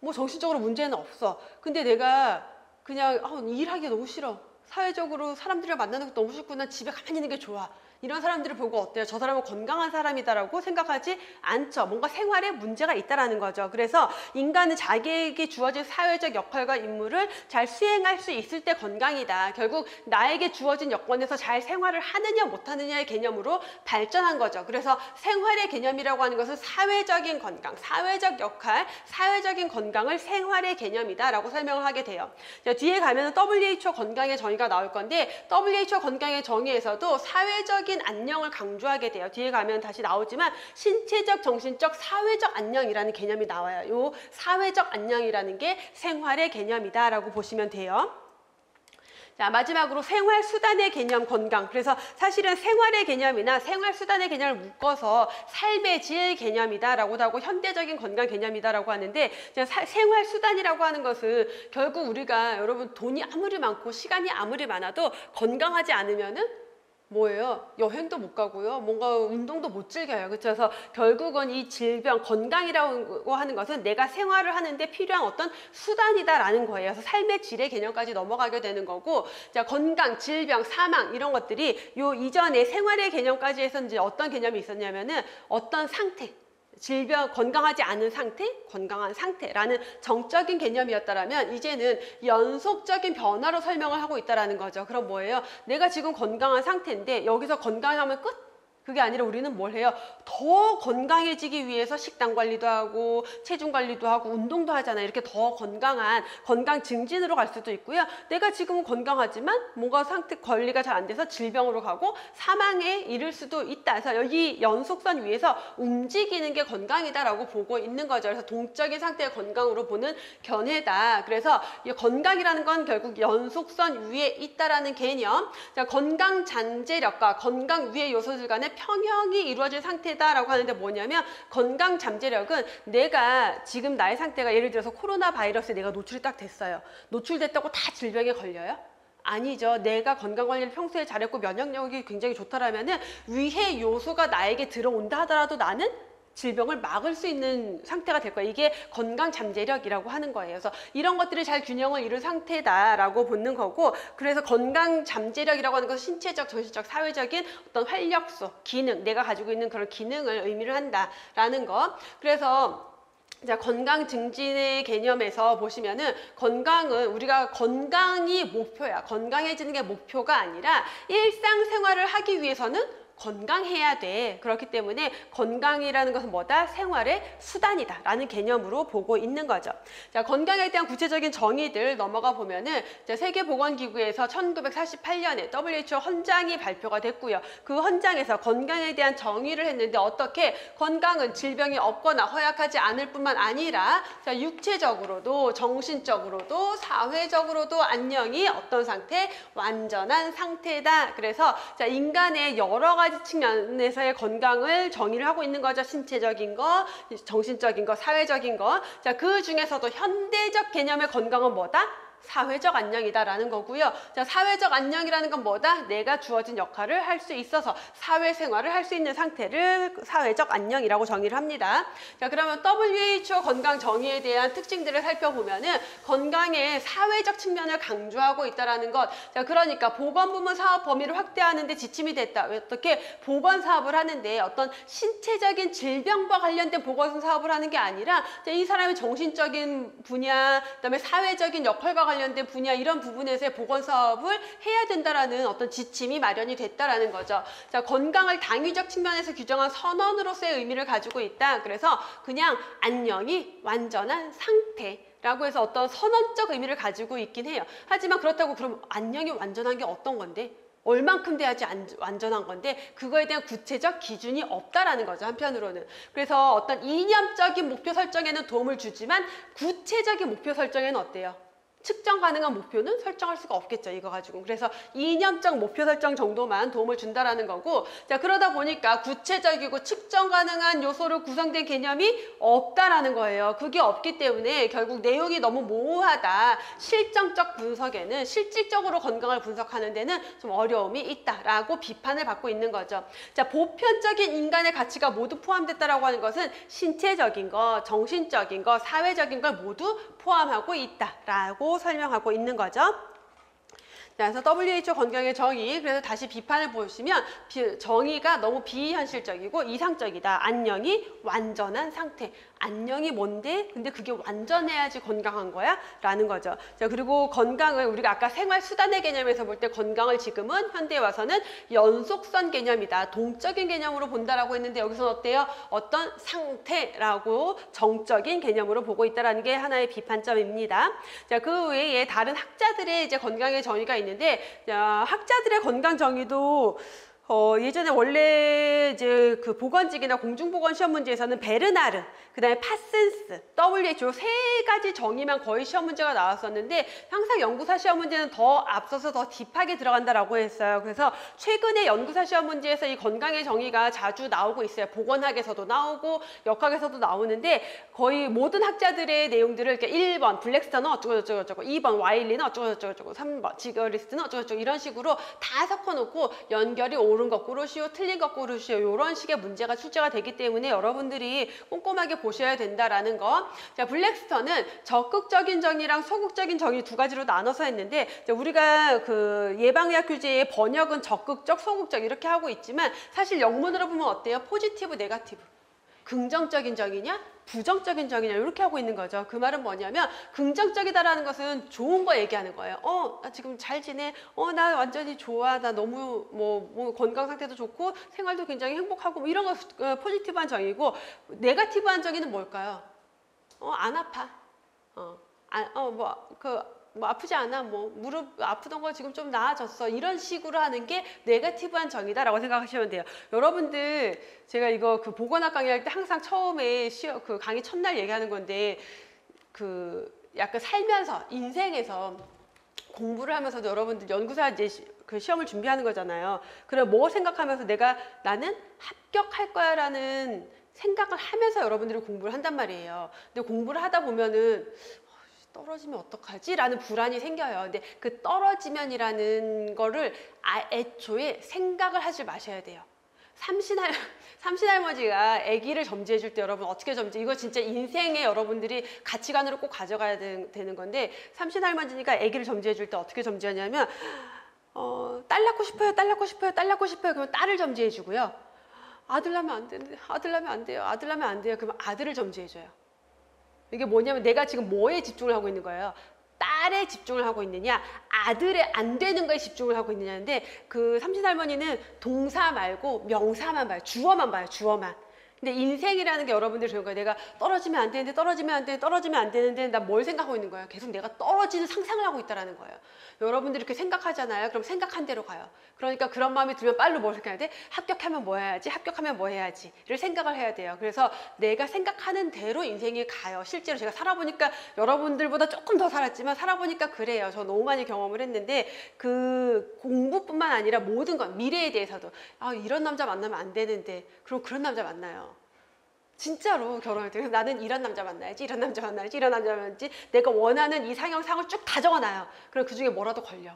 뭐 정신적으로 문제는 없어. 근데 내가 그냥 일하기 너무 싫어. 사회적으로 사람들이랑 만나는 것도 너무 싫고 난 집에 가만히 있는 게 좋아. 이런 사람들을 보고 어때요? 저 사람은 건강한 사람이다라고 생각하지 않죠. 뭔가 생활에 문제가 있다라는 거죠. 그래서 인간은 자기에게 주어진 사회적 역할과 임무를 잘 수행할 수 있을 때 건강이다. 결국 나에게 주어진 여건에서 잘 생활을 하느냐 못하느냐의 개념으로 발전한 거죠. 그래서 생활의 개념이라고 하는 것은 사회적인 건강, 사회적 역할, 사회적인 건강을 생활의 개념이다라고 설명을 하게 돼요. 자, 뒤에 가면 WHO 건강의 정의가 나올 건데, WHO 건강의 정의에서도 사회적 안녕을 강조하게 돼요. 뒤에 가면 다시 나오지만 신체적, 정신적, 사회적 안녕이라는 개념이 나와요. 요 사회적 안녕이라는 게 생활의 개념이다라고 보시면 돼요. 자, 마지막으로 생활수단의 개념 건강. 그래서 사실은 생활의 개념이나 생활수단의 개념을 묶어서 삶의 질 개념이다라고도 하고 현대적인 건강 개념이다라고 하는데, 생활수단이라고 하는 것은 결국 우리가 여러분 돈이 아무리 많고 시간이 아무리 많아도 건강하지 않으면은 뭐예요? 여행도 못 가고요. 뭔가 운동도 못 즐겨요. 그렇죠? 그래서 결국은 이 질병, 건강이라고 하는 것은 내가 생활을 하는데 필요한 어떤 수단이다라는 거예요. 그래서 삶의 질의 개념까지 넘어가게 되는 거고, 자, 건강, 질병, 사망 이런 것들이 요 이전에 생활의 개념까지 해서 이제 어떤 개념이 있었냐면은 어떤 상태, 질병, 건강하지 않은 상태, 건강한 상태라는 정적인 개념이었다라면 이제는 연속적인 변화로 설명을 하고 있다라는 거죠. 그럼 뭐예요? 내가 지금 건강한 상태인데 여기서 건강하면 끝? 그게 아니라 우리는 뭘 해요? 더 건강해지기 위해서 식단 관리도 하고 체중 관리도 하고 운동도 하잖아요. 이렇게 더 건강한 건강 증진으로 갈 수도 있고요. 내가 지금은 건강하지만 뭔가 상태 관리가 잘 안 돼서 질병으로 가고 사망에 이를 수도 있다. 그래서 여기 연속선 위에서 움직이는 게 건강이다라고 보고 있는 거죠. 그래서 동적인 상태의 건강으로 보는 견해다. 그래서 이 건강이라는 건 결국 연속선 위에 있다라는 개념. 자, 건강 잠재력과 건강 위의 요소들 간의 평형이 이루어진 상태다라고 하는데 뭐냐면 건강 잠재력은 내가 지금 나의 상태가 예를 들어서 코로나 바이러스에 내가 노출이 딱 됐어요. 노출됐다고 다 질병에 걸려요? 아니죠. 내가 건강관리를 평소에 잘했고 면역력이 굉장히 좋다라면은 위해 요소가 나에게 들어온다 하더라도 나는 질병을 막을 수 있는 상태가 될 거예요. 이게 건강 잠재력이라고 하는 거예요. 그래서 이런 것들이 잘 균형을 이룬 상태다라고 보는 거고, 그래서 건강 잠재력이라고 하는 것은 신체적, 정신적, 사회적인 어떤 활력소, 기능, 내가 가지고 있는 그런 기능을 의미를 한다라는 거. 그래서 자, 건강 증진의 개념에서 보시면은 건강은 우리가 건강이 목표야. 건강해지는 게 목표가 아니라 일상생활을 하기 위해서는 건강해야 돼. 그렇기 때문에 건강이라는 것은 뭐다? 생활의 수단이다 라는 개념으로 보고 있는 거죠. 자, 건강에 대한 구체적인 정의들 넘어가 보면은 세계보건기구에서 1948년에 WHO 헌장이 발표가 됐고요. 그 헌장에서 건강에 대한 정의를 했는데 어떻게 건강은 질병이 없거나 허약하지 않을 뿐만 아니라 자, 육체적으로도 정신적으로도 사회적으로도 안녕이 어떤 상태? 완전한 상태다. 그래서 자, 인간의 여러 가지 측면에서의 건강을 정의를 하고 있는 거죠. 신체적인 거, 정신적인 거, 사회적인 거. 자, 그 중에서도 현대적 개념의 건강은 뭐다? 사회적 안녕이다라는 거고요. 자, 사회적 안녕이라는 건 뭐다? 내가 주어진 역할을 할 수 있어서 사회생활을 할 수 있는 상태를 사회적 안녕이라고 정의를 합니다. 자, 그러면 WHO 건강 정의에 대한 특징들을 살펴보면은 건강의 사회적 측면을 강조하고 있다라는 것. 자, 그러니까 보건부문 사업 범위를 확대하는 데 지침이 됐다. 어떻게 보건 사업을 하는데 어떤 신체적인 질병과 관련된 보건 사업을 하는 게 아니라 자, 이 사람의 정신적인 분야, 그다음에 사회적인 역할과 관련된 분야 이런 부분에서의 보건 사업을 해야 된다라는 어떤 지침이 마련이 됐다라는 거죠. 자, 건강을 당위적 측면에서 규정한 선언으로서의 의미를 가지고 있다. 그래서 그냥 안녕이 완전한 상태라고 해서 어떤 선언적 의미를 가지고 있긴 해요. 하지만 그렇다고 그럼 안녕이 완전한 게 어떤 건데? 얼만큼 돼야지 완전한 건데 그거에 대한 구체적 기준이 없다라는 거죠. 한편으로는. 그래서 어떤 이념적인 목표 설정에는 도움을 주지만 구체적인 목표 설정에는 어때요? 측정 가능한 목표는 설정할 수가 없겠죠. 이거 가지고. 그래서 이념적 목표 설정 정도만 도움을 준다라는 거고, 자, 그러다 보니까 구체적이고 측정 가능한 요소로 구성된 개념이 없다라는 거예요. 그게 없기 때문에 결국 내용이 너무 모호하다. 실정적 분석에는 실질적으로 건강을 분석하는 데는 좀 어려움이 있다라고 비판을 받고 있는 거죠. 자, 보편적인 인간의 가치가 모두 포함됐다라고 하는 것은 신체적인 거, 정신적인 거, 사회적인 걸 모두 포함하고 있다라고 설명하고 있는 거죠. 자, 그래서 WHO 건강의 정의, 그래서 다시 비판을 보시면 정의가 너무 비현실적이고 이상적이다. 안녕이 완전한 상태. 안녕이 뭔데? 근데 그게 완전해야지 건강한 거야? 라는 거죠. 자, 그리고 건강을 우리가 아까 생활수단의 개념에서 볼 때 건강을 지금은 현대에 와서는 연속선 개념이다. 동적인 개념으로 본다라고 했는데 여기서는 어때요? 어떤 상태라고 정적인 개념으로 보고 있다라는 게 하나의 비판점입니다. 자, 그 외에 다른 학자들의 이제 건강의 정의가 있는데, 자, 학자들의 건강 정의도 예전에 원래 이제 그 보건직이나 공중보건 시험 문제에서는 베르나르, 그 다음에 파센스, WHO 세 가지 정의만 거의 시험 문제가 나왔었는데 항상 연구사 시험 문제는 더 앞서서 더 딥하게 들어간다라고 했어요. 그래서 최근에 연구사 시험 문제에서 이 건강의 정의가 자주 나오고 있어요. 보건학에서도 나오고 역학에서도 나오는데 거의 모든 학자들의 내용들을 이렇게 1번 블랙스터는 어쩌고저쩌고, 2번 와일리는 어쩌고저쩌고, 3번 지거리스트는 어쩌고저쩌고 이런 식으로 다 섞어놓고 연결이 옳은 것 고르시오, 틀린 것 고르시오 이런 식의 문제가 출제가 되기 때문에 여러분들이 꼼꼼하게 보셔야 된다라는 거. 자, 블랙스터는 적극적인 정의랑 소극적인 정의 두 가지로 나눠서 했는데 우리가 그 예방의학 교재의 번역은 적극적, 소극적 이렇게 하고 있지만 사실 영문으로 보면 어때요? 포지티브, 네거티브. 긍정적인 정의냐? 부정적인 정의냐? 이렇게 하고 있는 거죠. 그 말은 뭐냐면 긍정적이다라는 것은 좋은 거 얘기하는 거예요. 나 지금 잘 지내. 나 완전히 좋아. 나 너무 뭐 건강 상태도 좋고 생활도 굉장히 행복하고 뭐 이런 거 포지티브한 정의고 네거티브한 정의는 뭘까요? 안 아파. 뭐 아프지 않아. 뭐 무릎 아프던 거 지금 좀 나아졌어. 이런 식으로 하는 게 네거티브한 정의다라고 생각하시면 돼요. 여러분들 제가 이거 그 보건학 강의할 때 항상 처음에 그 강의 첫날 얘기하는 건데 그 약간 살면서 인생에서 공부를 하면서도 여러분들 연구사 이제 그 시험을 준비하는 거잖아요. 그럼 뭐 생각하면서 나는 합격할 거야라는 생각을 하면서 여러분들이 공부를 한단 말이에요. 근데 공부를 하다 보면은 떨어지면 어떡하지? 라는 불안이 생겨요. 근데 그 떨어지면이라는 거를 애초에 생각을 하지 마셔야 돼요. 삼신할머니가 아기를 점지해 줄 때 여러분 어떻게 점지? 이거 진짜 인생에 여러분들이 가치관으로 꼭 가져가야 되는 건데 삼신할머니가 아기를 점지해 줄 때 어떻게 점지하냐면 딸 낳고 싶어요. 딸 낳고 싶어요. 딸 낳고 싶어요. 그러면 딸을 점지해 주고요. 아들 낳으면 안 되는데 아들 낳으면 안 돼요. 아들 낳으면 안 돼요. 그러면 아들을 점지해 줘요. 이게 뭐냐면 내가 지금 뭐에 집중을 하고 있는 거예요? 딸에 집중을 하고 있느냐 아들에 안 되는 거에 집중을 하고 있느냐인데 그 삼신할머니는 동사 말고 명사만 봐요. 주어만 봐요. 주어만. 근데 인생이라는 게 여러분들이 그런 거예요. 내가 떨어지면 안 되는데 떨어지면 안 되는데 떨어지면 안 되는데 나 뭘 생각하고 있는 거예요? 계속 내가 떨어지는 상상을 하고 있다는 거예요. 여러분들이 이렇게 생각하잖아요. 그럼 생각한 대로 가요. 그러니까 그런 마음이 들면 빨리 뭘 생각해야 돼? 합격하면 뭐 해야지? 합격하면 뭐 해야지?를 생각을 해야 돼요. 그래서 내가 생각하는 대로 인생이 가요. 실제로 제가 살아보니까 여러분들보다 조금 더 살았지만 살아보니까 그래요. 저 너무 많이 경험을 했는데 그 공부뿐만 아니라 모든 것, 미래에 대해서도 이런 남자 만나면 안 되는데 그럼 그런 남자 만나요. 진짜로 결혼할 때 나는 이런 남자 만나야지, 이런 남자 만나야지, 이런 남자 만나야지 내가 원하는 이상형상을 쭉 다 적어놔요. 그럼 그중에 뭐라도 걸려.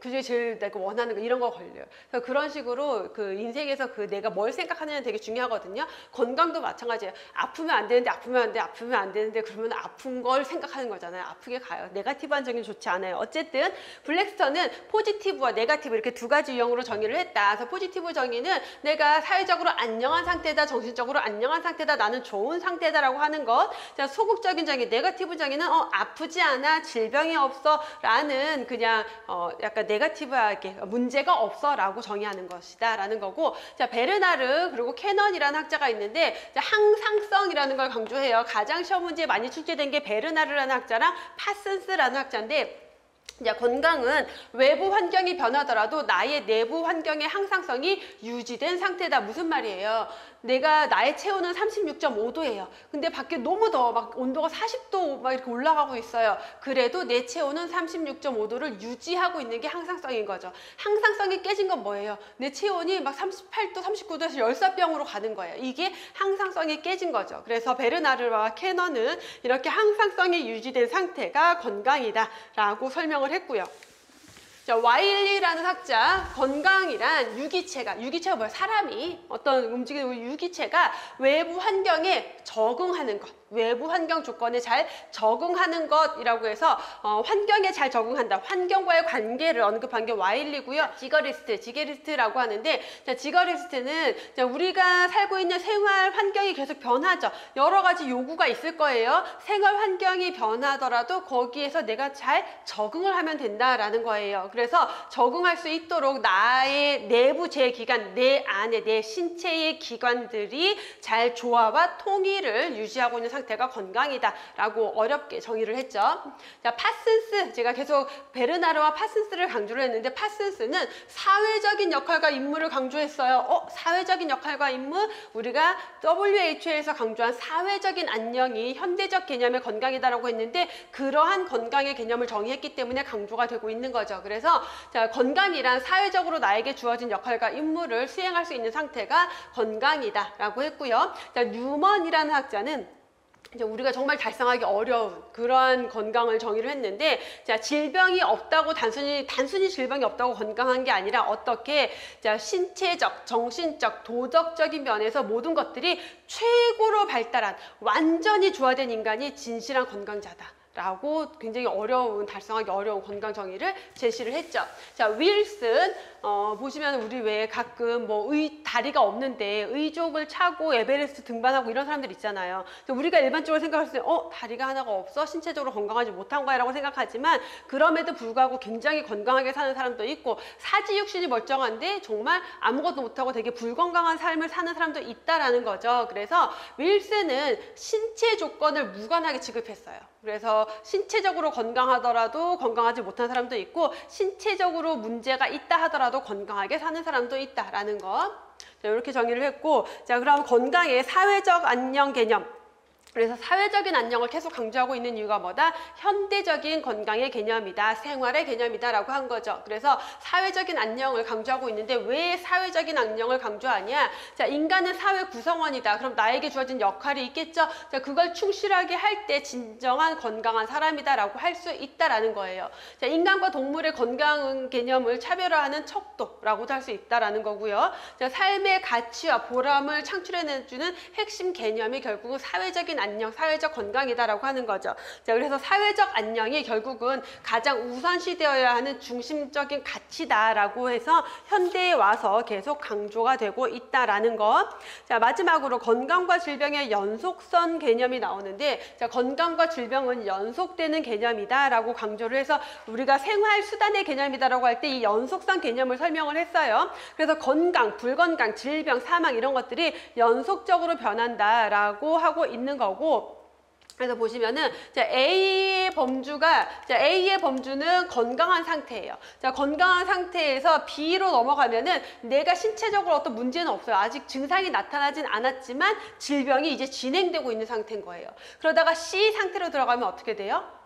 그중에 제일 내가 원하는 거 이런 거 걸려요. 그래서 그런 식으로 그 인생에서 그 내가 뭘 생각하느냐는 되게 중요하거든요. 건강도 마찬가지예요. 아프면 안 되는데 아프면 안 돼, 아프면 안 되는데 그러면 아픈 걸 생각하는 거잖아요. 아프게 가요. 네거티브한 정의는 좋지 않아요. 어쨌든 블랙스터는 포지티브와 네거티브 이렇게 두 가지 유형으로 정의를 했다. 그래서 포지티브 정의는 내가 사회적으로 안녕한 상태다, 정신적으로 안녕한 상태다, 나는 좋은 상태다라고 하는 것. 자, 소극적인 정의, 네거티브 정의는 아프지 않아, 질병이 없어라는 그냥 약간 네거티브하게 문제가 없어라고 정의하는 것이다 라는 거고, 자, 베르나르 그리고 캐넌이라는 학자가 있는데 항상성이라는 걸 강조해요. 가장 시험 문제에 많이 출제된 게 베르나르라는 학자랑 파슨스라는 학자인데, 자, 건강은 외부 환경이 변하더라도 나의 내부 환경의 항상성이 유지된 상태다. 무슨 말이에요? 나의 체온은 36.5도예요. 근데 밖에 너무 더워. 막 온도가 40도 막 이렇게 올라가고 있어요. 그래도 내 체온은 36.5도를 유지하고 있는 게 항상성인 거죠. 항상성이 깨진 건 뭐예요? 내 체온이 막 38도, 39도에서 열사병으로 가는 거예요. 이게 항상성이 깨진 거죠. 그래서 베르나르와 캐넌은 이렇게 항상성이 유지된 상태가 건강이다 라고 설명을 했고요. 자, 와일리라는 학자, 건강이란 유기체가 뭐야? 사람이 어떤 움직이는 유기체가 외부 환경에 적응하는 것, 외부 환경 조건에 잘 적응하는 것이라고 해서 환경에 잘 적응한다. 환경과의 관계를 언급한 게 와일리고요. 지거리스트라고 하는데, 자, 지거리스트는 우리가 살고 있는 생활 환경이 계속 변하죠. 여러 가지 요구가 있을 거예요. 생활 환경이 변하더라도 거기에서 내가 잘 적응을 하면 된다라는 거예요. 그래서 적응할 수 있도록 나의 내부 제 기관, 내 안에 내 신체의 기관들이 잘 조화와 통일을 유지하고 있는 상태. 상태가 건강이다라고 어렵게 정의를 했죠. 자, 파슨스, 제가 계속 베르나르와 파슨스를 강조를 했는데 파슨스는 사회적인 역할과 임무를 강조했어요. 사회적인 역할과 임무, 우리가 WHO에서 강조한 사회적인 안녕이 현대적 개념의 건강이다라고 했는데 그러한 건강의 개념을 정의했기 때문에 강조가 되고 있는 거죠. 그래서 자, 건강이란 사회적으로 나에게 주어진 역할과 임무를 수행할 수 있는 상태가 건강이다라고 했고요. 자, 뉴먼이라는 학자는 이제 우리가 정말 달성하기 어려운 그러한 건강을 정의를 했는데, 자, 질병이 없다고 단순히 질병이 없다고 건강한 게 아니라 어떻게, 자, 신체적, 정신적, 도덕적인 면에서 모든 것들이 최고로 발달한 완전히 조화된 인간이 진실한 건강자다. 라고 굉장히 달성하기 어려운 건강 정의를 제시를 했죠. 자, 윌슨, 보시면 우리 왜 가끔 다리가 없는데 의족을 차고 에베레스트 등반하고 이런 사람들 있잖아요. 우리가 일반적으로 생각할 때, 다리가 하나가 없어? 신체적으로 건강하지 못한 거야? 라고 생각하지만, 그럼에도 불구하고 굉장히 건강하게 사는 사람도 있고, 사지육신이 멀쩡한데 정말 아무것도 못하고 되게 불건강한 삶을 사는 사람도 있다라는 거죠. 그래서 윌슨은 신체 조건을 무관하게 취급했어요. 그래서 신체적으로 건강하더라도 건강하지 못한 사람도 있고, 신체적으로 문제가 있다 하더라도 건강하게 사는 사람도 있다라는 거. 자, 이렇게 정의를 했고, 자, 그럼 건강의 사회적 안녕 개념. 그래서 사회적인 안녕을 계속 강조하고 있는 이유가 뭐다? 현대적인 건강의 개념이다, 생활의 개념이다 라고 한 거죠. 그래서 사회적인 안녕을 강조하고 있는데 왜 사회적인 안녕을 강조하냐? 자, 인간은 사회 구성원이다. 그럼 나에게 주어진 역할이 있겠죠. 자, 그걸 충실하게 할 때 진정한 건강한 사람이다 라고 할 수 있다라는 거예요. 자, 인간과 동물의 건강 개념을 차별화하는 척도라고도 할 수 있다라는 거고요. 자, 삶의 가치와 보람을 창출해내주는 핵심 개념이 결국은 사회적인 안녕, 사회적 건강이다라고 하는 거죠. 자, 그래서 사회적 안녕이 결국은 가장 우선시되어야 하는 중심적인 가치다라고 해서 현대에 와서 계속 강조가 되고 있다라는 것. 자, 마지막으로 건강과 질병의 연속선 개념이 나오는데, 자, 건강과 질병은 연속되는 개념이다라고 강조를 해서 우리가 생활 수단의 개념이다라고 할 때 이 연속선 개념을 설명을 했어요. 그래서 건강, 불건강, 질병, 사망 이런 것들이 연속적으로 변한다라고 하고 있는 거고, 그래서 보시면은 자, A의 범주는 건강한 상태예요. 자, 건강한 상태에서 B로 넘어가면은 내가 신체적으로 어떤 문제는 없어요. 아직 증상이 나타나진 않았지만 질병이 이제 진행되고 있는 상태인 거예요. 그러다가 C 상태로 들어가면 어떻게 돼요?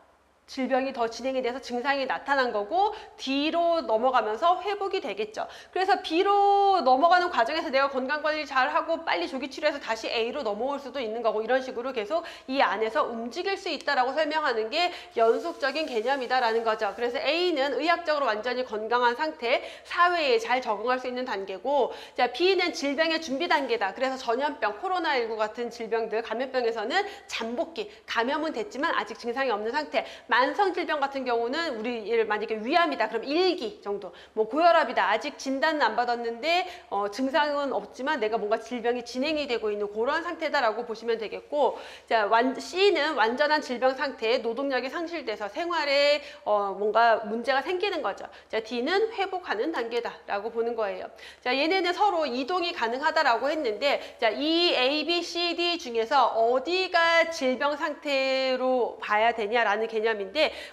질병이 더 진행이 돼서 증상이 나타난 거고 D로 넘어가면서 회복이 되겠죠. 그래서 B로 넘어가는 과정에서 내가 건강관리 잘하고 빨리 조기 치료해서 다시 A로 넘어올 수도 있는 거고, 이런 식으로 계속 이 안에서 움직일 수 있다라고 설명하는 게 연속적인 개념이다라는 거죠. 그래서 A는 의학적으로 완전히 건강한 상태, 사회에 잘 적응할 수 있는 단계고, 자, B는 질병의 준비 단계다. 그래서 전염병, 코로나19 같은 질병들, 감염병에서는 잠복기, 감염은 됐지만 아직 증상이 없는 상태. 만성질병 같은 경우는 우리 만약에 위암이다 그럼 1기 정도, 고혈압이다 아직 진단은 안 받았는데 증상은 없지만 내가 뭔가 질병이 진행이 되고 있는 그런 상태다라고 보시면 되겠고, 자, C는 완전한 질병 상태에 노동력이 상실돼서 생활에 뭔가 문제가 생기는 거죠. 자, D는 회복하는 단계다라고 보는 거예요. 자, 얘네는 서로 이동이 가능하다라고 했는데, 자, 이 A, B, C, D 중에서 어디가 질병 상태로 봐야 되냐라는 개념인데,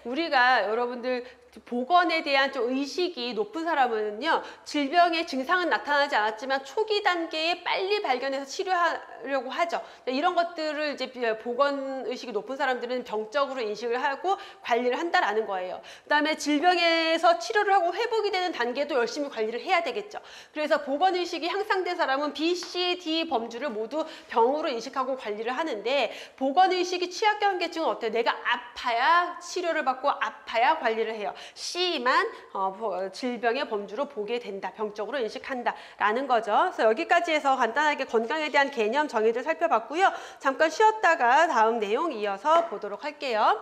우리가 여러분들 보건에 대한 좀 의식이 높은 사람은요, 질병의 증상은 나타나지 않았지만 초기 단계에 빨리 발견해서 치료하려고 하죠. 이런 것들을 이제 보건 의식이 높은 사람들은 병적으로 인식을 하고 관리를 한다라는 거예요. 그다음에 질병에서 치료를 하고 회복이 되는 단계도 열심히 관리를 해야 되겠죠. 그래서 보건 의식이 향상된 사람은 B, C, D 범주를 모두 병으로 인식하고 관리를 하는데, 보건 의식이 취약계층은 어때요? 내가 아파야 치료를 받고 아파야 관리를 해요. C만 질병의 범주로 보게 된다, 병적으로 인식한다라는 거죠. 그래서 여기까지 해서 간단하게 건강에 대한 개념 정의를 살펴봤고요. 잠깐 쉬었다가 다음 내용 이어서 보도록 할게요.